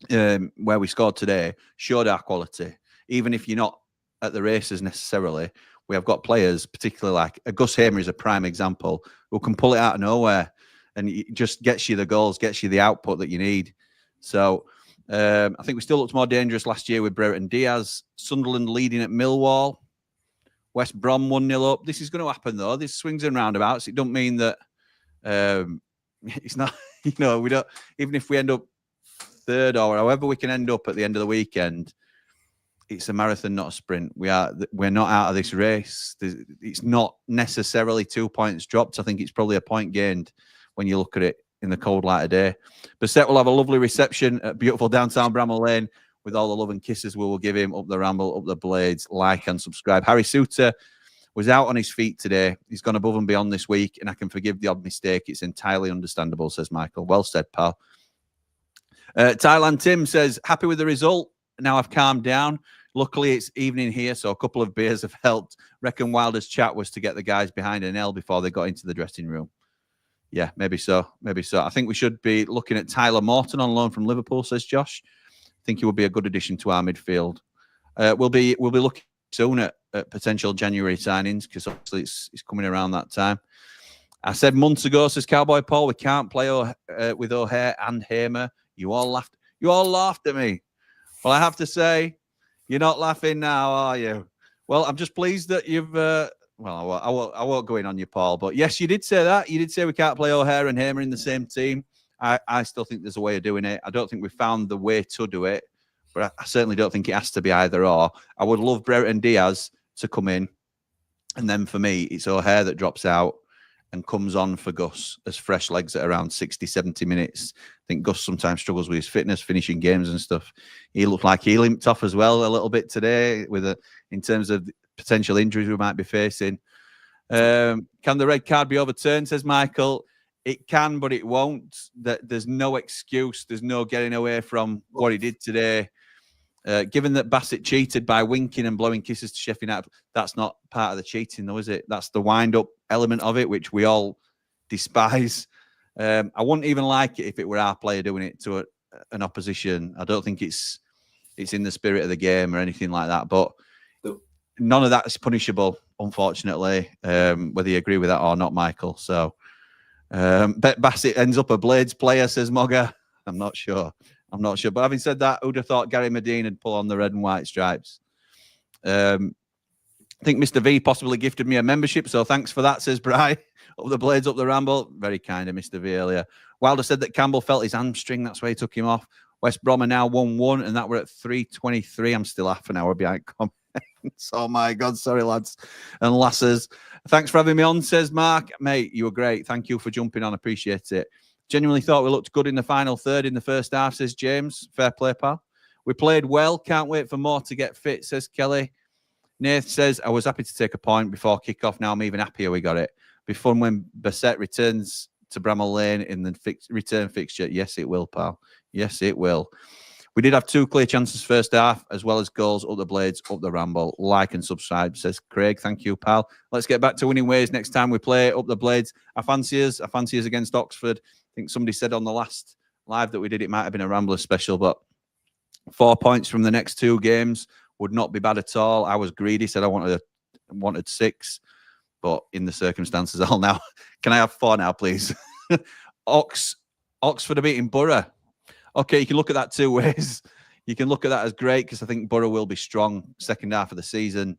where we scored today showed our quality. Even if you're not at the races necessarily, we have got players, particularly like Gus Hamer is a prime example, who can pull it out of nowhere and it just gets you the goals, gets you the output that you need. So I think we still looked more dangerous last year with Burton Diaz. Sunderland leading at Millwall. West Brom 1-0 up. This is going to happen though. This swings and roundabouts. It don't mean that it's not, we don't, even if we end up third or however we can end up at the end of the weekend, it's a marathon, not a sprint. We're not out of this race. It's not necessarily 2 points dropped. I think it's probably a point gained when you look at it in the cold light of day. Basset will have a lovely reception at beautiful downtown Bramall Lane with all the love and kisses we will give him up the Ramble, up the Blades. Like and subscribe. Harry Souza was out on his feet today. He's gone above and beyond this week, and I can forgive the odd mistake. It's entirely understandable, says Michael. Well said, pal. Thailand Tim says, happy with the result. Now I've calmed down. Luckily, it's evening here, so a couple of beers have helped. Reckon Wilder's chat was to get the guys behind Anel before they got into the dressing room. Yeah, maybe so. Maybe so. I think we should be looking at Tyler Morton on loan from Liverpool, says Josh. I think he would be a good addition to our midfield. We'll be looking soon at potential January signings because obviously it's coming around that time. I said months ago, says Cowboy Paul, we can't play with O'Hare and Hamer. You all laughed at me. Well, I have to say, you're not laughing now, are you? Well, I'm just pleased that you've. I won't go in on you, Paul. But yes, you did say that. You did say we can't play O'Hare and Hamer in the same team. I still think there's a way of doing it. I don't think we found the way to do it, but I certainly don't think it has to be either or. I would love Brereton Diaz to come in, and then for me, it's O'Hare that drops out and comes on for Gus as fresh legs at around 60, 70 minutes. I think Gus sometimes struggles with his fitness, finishing games and stuff. He looked like he limped off as well a little bit today in terms of potential injuries we might be facing. Can the red card be overturned, says Michael? It can, but it won't. There's no excuse. There's no getting away from what he did today. Given that Bassett cheated by winking and blowing kisses to Sheffield United, that's not part of the cheating, though, is it? That's the wind-up element of it, which we all despise. I wouldn't even like it if it were our player doing it to an opposition. I don't think it's in the spirit of the game or anything like that. But none of that is punishable, unfortunately, whether you agree with that or not, Michael. So, bet Bassett ends up a Blades player, says Mogger. I'm not sure. But having said that, who'd have thought Gary Medina would pull on the red and white stripes? I think Mr. V possibly gifted me a membership, so thanks for that, says Bry. Up the Blades, up the Ramble. Very kind of Mr. V earlier. Wilder said that Campbell felt his hamstring, that's why he took him off. West Brom are now 1-1, and that we're at 3:23. I'm still half an hour behind comments. Oh, my God. Sorry, lads and lasses. Thanks for having me on, says Mark. Mate, you were great. Thank you for jumping on. Appreciate it. Genuinely thought we looked good in the final third in the first half, says James. Fair play, pal. We played well. Can't wait for more to get fit, says Kelly. Nath says, I was happy to take a point before kick-off. Now I'm even happier we got it. Be fun when Basset returns to Bramall Lane in the return fixture. Yes, it will, pal. Yes, it will. We did have 2 clear chances first half, as well as goals up the Blades, up the Ramble. Like and subscribe, says Craig. Thank you, pal. Let's get back to winning ways next time we play up the Blades. I fancy us against Oxford. I think somebody said on the last live that we did, it might have been a Rambler special, but 4 points from the next 2 games would not be bad at all. I was greedy, said I wanted 6, but in the circumstances, I'll now. Can I have 4 now, please? Oxford are beating Borough. Okay, you can look at that 2 ways. You can look at that as great because I think Borough will be strong second half of the season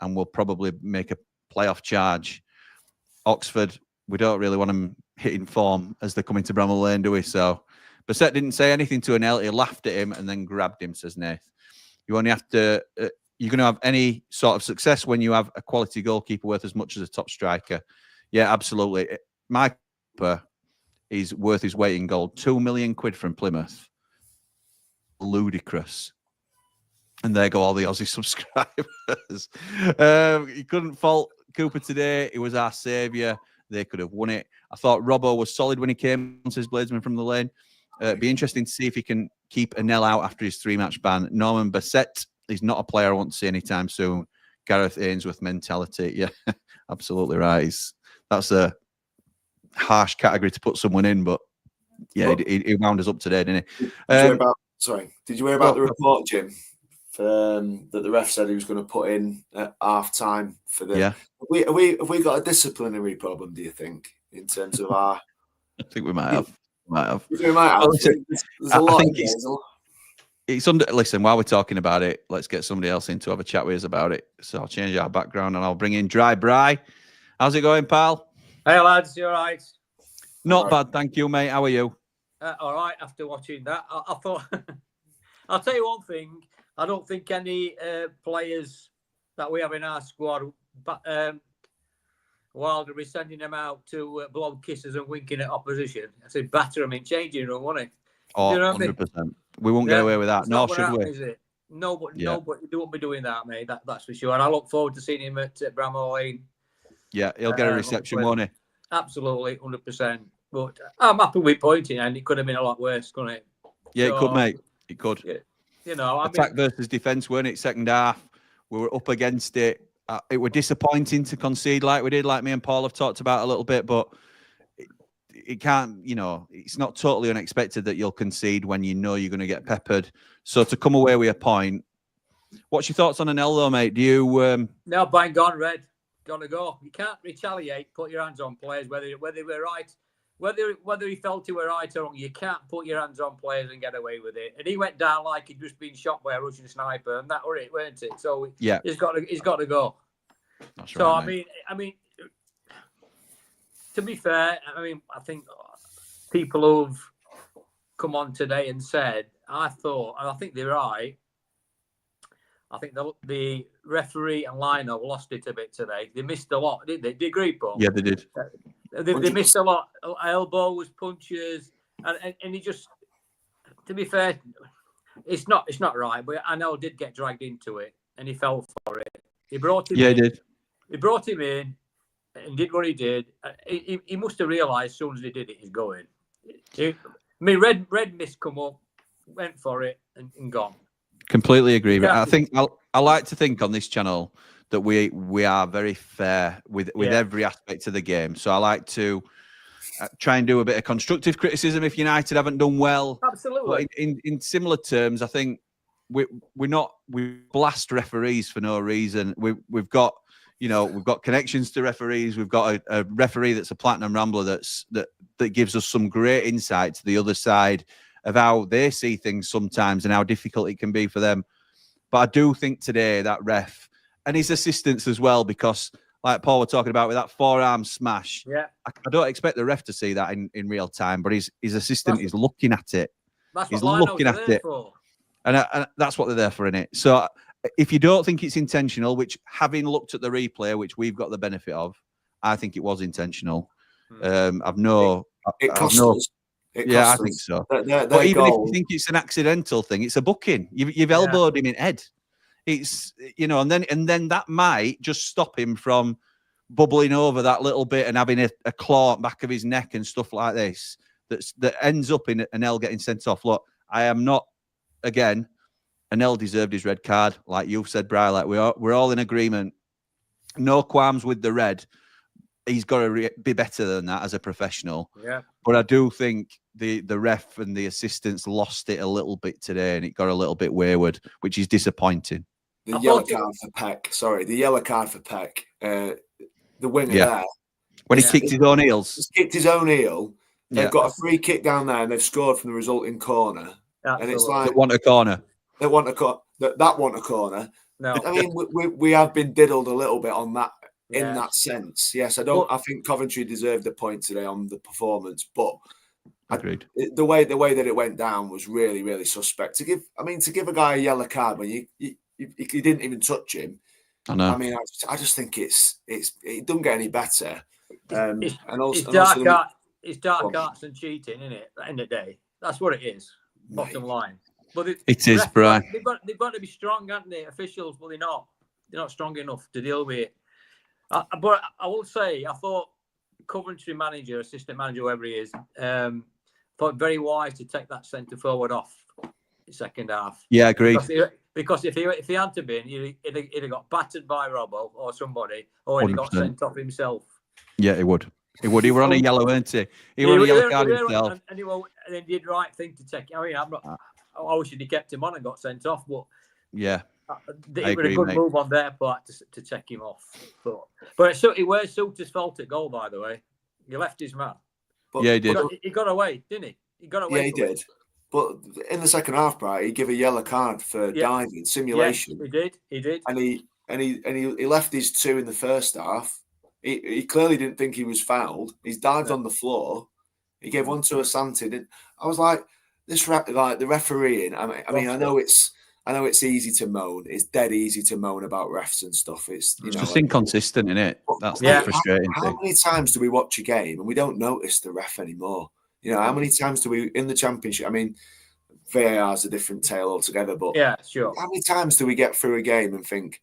and will probably make a playoff charge. Oxford, we don't really want them hitting form as they're coming to Bramall Lane, do we? So, Basset didn't say anything to Anel. He laughed at him and then grabbed him, says Nath. You only have to. You're going to have any sort of success when you have a quality goalkeeper worth as much as a top striker. Yeah, absolutely. My keeper is worth his weight in gold. 2 million quid from Plymouth. Ludicrous. And there go all the Aussie subscribers. You couldn't fault Cooper today. He was our saviour. They could have won it. I thought Robbo was solid when he came on, says Bladesman from the lane. Be interesting to see if he can keep Anel out after his 3-match ban. Norman Basset, he's not a player I want to see anytime soon. Gareth Ainsworth mentality. Yeah, absolutely right. That's a harsh category to put someone in, but yeah, he wound us up today, didn't he? Did you hear about the report, Jim? That the ref said he was going to put in at half time for the. Yeah. Have we got a disciplinary problem? Do you think in terms of our? I think we might have. We might have. There's a lot. I think it's under. Listen, while we're talking about it, let's get somebody else in to have a chat with us about it. So I'll change our background and I'll bring in Dry Bry. How's it going, pal? Hey lads, you all right? Not bad, thank you, mate. How are you? All right. After watching that, I thought. I'll tell you one thing. I don't think any players that we have in our squad, Wilder be sending them out to blow kisses and winking at opposition. I said, batter them in changing room, won't it? Oh, you know 100%. We won't get away with that. No, should we? Is it? Nobody, you won't be doing that, mate. That's for sure. And I look forward to seeing him at Bramall Lane. Yeah, he'll get a reception, won't he? Absolutely, 100%. But I'm happy with pointing, and it could have been a lot worse, couldn't it? Yeah, So, it could, mate. It could. Yeah, you know, I Attack mean, versus defence, weren't it? Second half, we were up against it. It were disappointing to concede like we did, like me and Paul have talked about a little bit, but it can't, you know, it's not totally unexpected that you'll concede when you know you're going to get peppered. So to come away with a point, what's your thoughts on Anel though, mate? Do you? now bang on, Red. Gonna go. You can't retaliate. Put your hands on players, whether they were right, whether he felt he were right or wrong. You can't put your hands on players and get away with it. And he went down like he'd just been shot by a Russian sniper, and that were it, weren't it? So Yeah, he's got to go. That's So right, I mean, to be fair, I think people who've come on today and said, I thought, and I think they're right. I think the referee and liner lost it a bit today. They missed a lot, didn't they? Do you agree, Paul? Yeah, they did. They missed a lot. Elbows, punches, and he just. To be fair, it's not right. But Anel did get dragged into it, and he fell for it. He brought him. Yeah, in. he did. He brought him in, and did what he did. He must have realised as soon as he did it, he's going. Red missed come up, went for it, and gone. Completely agree. But I think I like to think on this channel that we are very fair with every aspect of the game. So I like to try and do a bit of constructive criticism if United haven't done well. Absolutely. But in similar terms, I think we blast referees for no reason. We've got connections to referees. We've got a referee that's a platinum Rambler that gives us some great insight to the other side of how they see things sometimes and how difficult it can be for them. But I do think today that ref and his assistants as well, because like Paul were talking about with that forearm smash, I don't expect the ref to see that in real time, but his assistant is looking at it. He's looking at it. And that's what they're there for, innit? So if you don't think it's intentional, which having looked at the replay, which we've got the benefit of, I think it was intentional. It cost us. I think so. But even if you think it's an accidental thing, it's a booking. You've elbowed him in head. It's and then that might just stop him from bubbling over that little bit and having a claw back of his neck and stuff like this. That ends up in Anel getting sent off. Look, I am not again. Anel deserved his red card, like you've said, Brian. Like we're all in agreement. No qualms with the red. He's got to be better than that as a professional. Yeah. But I do think the ref and the assistants lost it a little bit today, and it got a little bit wayward, which is disappointing. The yellow card for Peck. Sorry, the yellow card for Peck. The winger there. When he kicked his own heels. He's kicked his own heel. They've got a free kick down there, and they've scored from the resulting corner. Absolutely. And it's like they want a corner. They want a that want a corner. No. I mean, we have been diddled a little bit on that. In that sense, yes, I think Coventry deserved a point today on the performance, but agreed. The way that it went down was really, really suspect. To give a guy a yellow card when you didn't even touch him. I know. I mean, I just think it doesn't get any better. It's dark arts and cheating, isn't it? At the end of the day, that's what it is. Bottom line. But it is, Brian. They've got to be strong, haven't they? Officials, but they're not. They're not strong enough to deal with it. But I will say, I thought Coventry manager, assistant manager, whoever he is, thought very wise to take that centre forward off the second half. Yeah, agreed. Because if he hadn't been, he'd have got battered by Robbo or somebody, or he'd have got sent off himself. Yeah, he would. He would. He were on a yellow, weren't he? He were on a yellow card himself. And he did the right thing to take. I mean, I wish he'd kept him on and got sent off, but yeah. It was a good move on their part to check him off. But it was Souza's fault at goal, by the way. He left his man. But, he did. He got away, didn't he? He got away. Yeah, he did. But in the second half, Brian, he gave a yellow card for diving simulation. Yeah, he did. And he left his two in the first half. He clearly didn't think he was fouled. He's dived on the floor. He gave one to Asante. I was like, the refereeing. I mean, I know it's easy to moan. It's dead easy to moan about refs and stuff. It's just inconsistent, isn't it? That's the frustrating thing. How many times do we watch a game and we don't notice the ref anymore? How many times do we in the Championship? I mean, VAR is a different tale altogether. But yeah, sure. How many times do we get through a game and think,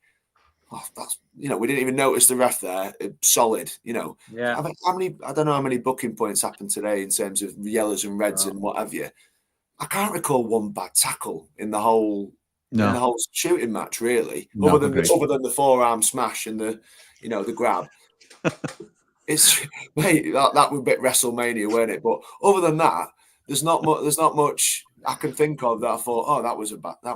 "Oh, that's we didn't even notice the ref there. Solid." Yeah. I don't know how many booking points happened today in terms of yellows and reds and what have you. I can't recall one bad tackle in the whole shooting match, really. No, other than the forearm smash and the grab. It's mate, that was a bit WrestleMania, weren't it? But other than that, there's not much I can think of that I thought, oh, that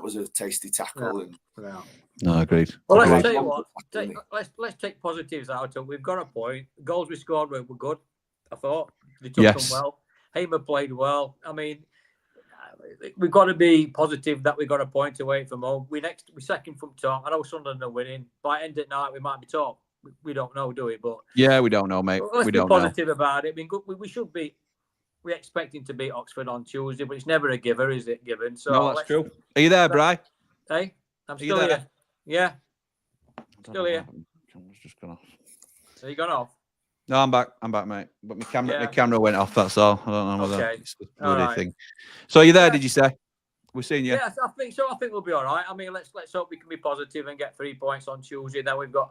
was a tasty tackle. Yeah. No, agreed. Well, Agreed. let's tell you what. Let's take positives out. We've got a point. The goals we scored were good. I thought they took them well. Hamer played well. I mean, we've got to be positive that we got a point away from home. We second from top. I know Sunderland are winning. By end of night, we might be top. We don't know, do we? But yeah, we don't know, mate. Let's we be don't positive about it. I mean, we should be. We're expecting to beat Oxford on Tuesday, but it's never a giver, is it? Given. So no, that's true. Are you there, Bri? Hey, I'm still here. Yeah, still here. Just gone off. So you gone off? No, I'm back. I'm back, mate. But my camera went off. That's all. I don't know whether it's the bloody thing. So are you there? Did you say? We're seeing you. Yeah, I think so. I think we'll be all right. I mean, let's hope we can be positive and get 3 points on Tuesday. Then we've got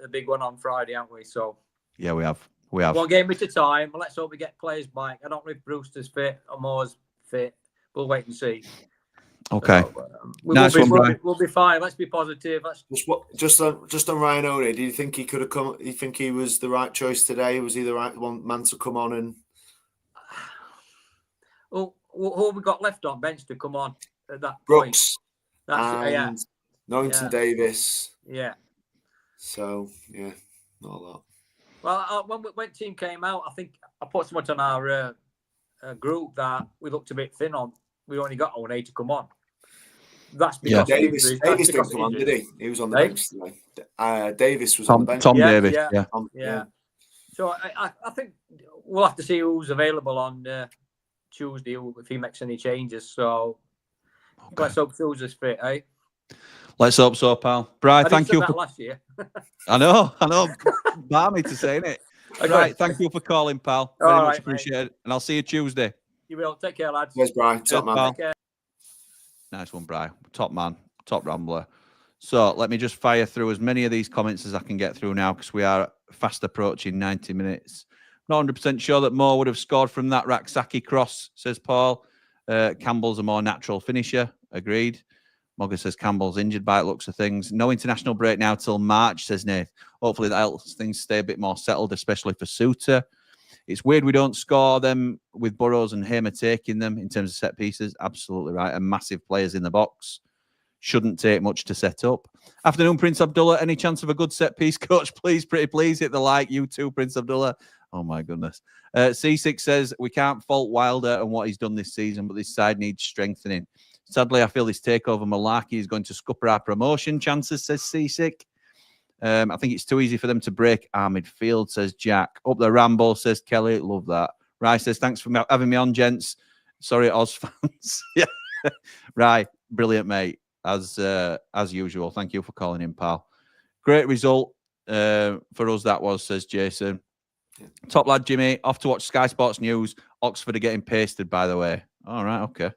a big one on Friday, haven't we? So yeah, we have. One game at a time. Let's hope we get players back. I don't know if Brewster's fit or Moore's fit. We'll wait and see. Okay. So, we'll be fine. Let's be positive. Just on Ryan O'Reilly, do you think he could have come? Do you think he was the right choice today? Was he the right man to come on and? Well, who have we got left on bench to come on at that Brooks point? and Norrington Davis. Yeah. So yeah, not a lot. Well, when team came out, I think I put so much on our group that we looked a bit thin on. We only got O'Neill to come on. That's because Davis didn't come on, did he? He was on the bench today. Davis was on the bench. Tom Davis. Yeah. So I think we'll have to see who's available on Tuesday if he makes any changes. So let's hope Souza's fit, eh? Let's hope so, pal. Bri, thank you. Last year. I know. Barmy to saying it. Right, thank you for calling, pal. Very much appreciated. Mate. And I'll see you Tuesday. You will. Take care, lads. Yes, Bri. Top man. Nice one, Bri. Top man. Top Rambler. So let me just fire through as many of these comments as I can get through now because we are fast approaching 90 minutes. Not 100% sure that Moore would have scored from that Raksaki cross, says Paul. Campbell's a more natural finisher. Agreed. Mogger says Campbell's injured by the looks of things. No international break now till March, says Nath. Hopefully that helps things stay a bit more settled, especially for Souza. It's weird we don't score them with Burrows and Hamer taking them in terms of set pieces. Absolutely right. And massive players in the box. Shouldn't take much to set up. Afternoon, Prince Abdullah. Any chance of a good set piece, coach? Please, pretty please, hit the like. You too, Prince Abdullah. Oh, my goodness. C6 says, we can't fault Wilder and what he's done this season, but this side needs strengthening. Sadly, I feel this takeover malarkey is going to scupper our promotion chances, says C6. I think it's too easy for them to break our midfield, says Jack. Up the Ramble, says Kelly. Love that. Rye says, thanks for having me on, gents. Sorry, Oz fans. Yeah. Rye, brilliant, mate. As usual. Thank you for calling in, pal. Great result for us, that was, says Jason. Top lad, Jimmy. Off to watch Sky Sports News. Oxford are getting pasted, by the way. All right, okay.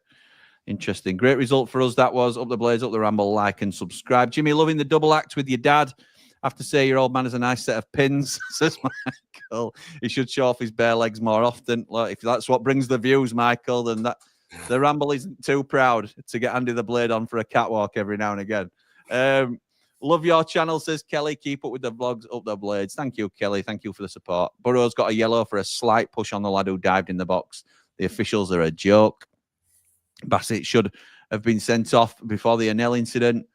Interesting. Great result for us, that was. Up the Blaze, up the Ramble, like and subscribe. Jimmy, loving the double act with your dad. I have to say, your old man has a nice set of pins, says Michael. He should show off his bare legs more often. Look, if that's what brings the views, Michael, then the Ramble isn't too proud to get Andy the Blade on for a catwalk every now and again. Love your channel, says Kelly. Keep up with the vlogs, up the Blades. Thank you, Kelly. Thank you for the support. Burrow's got a yellow for a slight push on the lad who dived in the box. The officials are a joke. Basset should have been sent off before the Anel incident.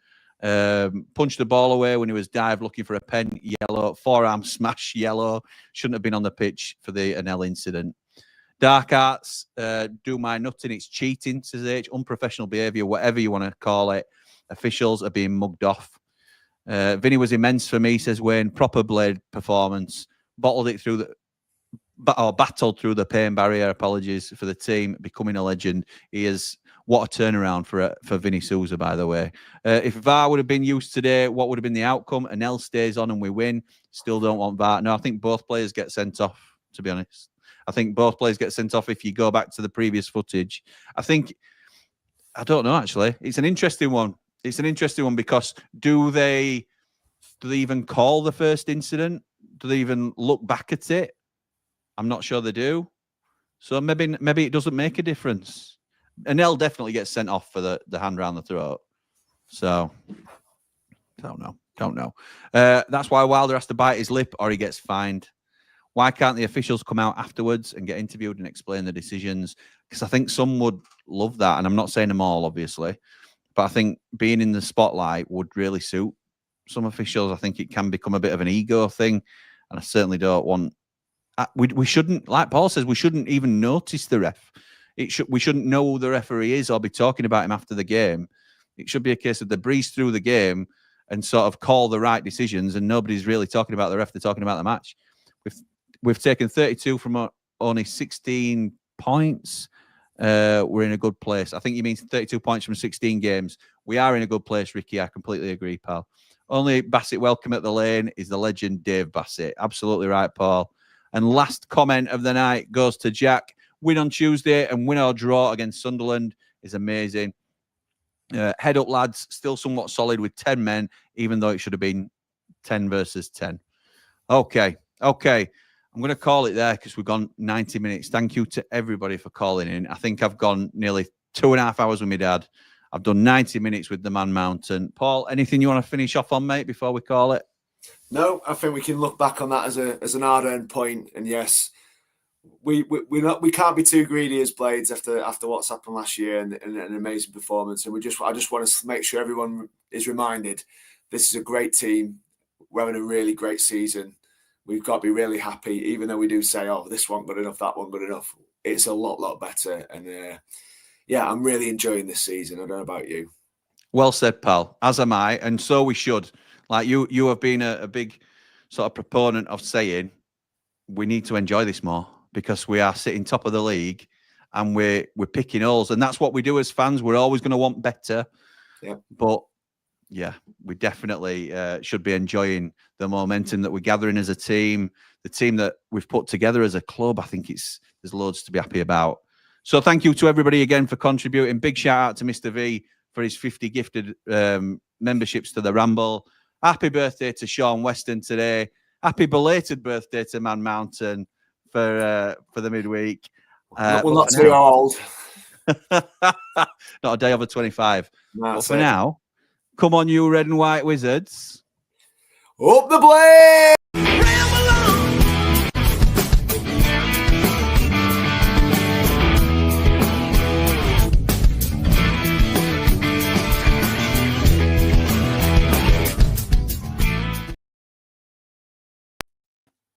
Punched the ball away when he was dived looking for a pen, yellow. Forearm smash, yellow. Shouldn't have been on the pitch for the Anel incident. Dark arts, do my nutting. It's cheating, says H. Unprofessional behaviour, whatever you want to call it. Officials are being mugged off. Vinny was immense for me, says Wayne. Proper Blade performance. Battled through the pain barrier. Apologies for the team. Becoming a legend. He is. What a turnaround for Vinny Souza, by the way. If VAR would have been used today, what would have been the outcome? Anel stays on and we win. Still don't want VAR. No, I think both players get sent off, to be honest. I think both players get sent off if you go back to the previous footage. I don't know, actually. It's an interesting one. It's an interesting one because do they even call the first incident? Do they even look back at it? I'm not sure they do. So maybe it doesn't make a difference. Anel definitely gets sent off for the hand round the throat. So, don't know. That's why Wilder has to bite his lip or he gets fined. Why can't the officials come out afterwards and get interviewed and explain the decisions? Because I think some would love that. And I'm not saying them all, obviously. But I think being in the spotlight would really suit some officials. I think it can become a bit of an ego thing. And I certainly don't want... We shouldn't, like Paul says, we shouldn't even notice the ref. We shouldn't know who the referee is or be talking about him after the game. It should be a case of they breeze through the game and sort of call the right decisions, and nobody's really talking about the ref. They're talking about the match. We've taken 32 from only 16 points. We're in a good place. I think you mean 32 points from 16 games. We are in a good place, Ricky. I completely agree, pal. Only Basset welcome at the lane is the legend Dave Basset. Absolutely right, Paul. And last comment of the night goes to Jack. Win on Tuesday and win or draw against Sunderland is amazing. Head up, lads. Still somewhat solid with 10 men, even though it should have been 10 versus 10. Okay. I'm going to call it there because we've gone 90 minutes. Thank you to everybody for calling in. I think I've gone nearly 2.5 hours with my dad. I've done 90 minutes with the Man Mountain. Paul, anything you want to finish off on, mate, before we call it? No, I think we can look back on that as an hard-earned point. And yes, we can't be too greedy as Blades after what's happened last year and an amazing performance. And I just want to make sure everyone is reminded this is a great team. We're having a really great season. We've got to be really happy, even though we do say, "Oh, this one good enough, that one good enough." It's a lot better, and yeah, I'm really enjoying this season. I don't know about you. Well said, pal. As am I, and so we should. Like you have been a big sort of proponent of saying we need to enjoy this more because we are sitting top of the league and we're picking holes, and that's what we do as fans. We're always going to want better, but yeah, we definitely should be enjoying the momentum that we're gathering as a team, the team that we've put together as a club. I think there's loads to be happy about. So thank you to everybody again for contributing. Big shout out to Mr. V for his 50 gifted memberships to the Ramble. Happy birthday to Sean Weston today. Happy belated birthday to Man Mountain for the midweek. We're not too old. Not a day over 25. No, but for now, come on, you red and white wizards. Up the blade!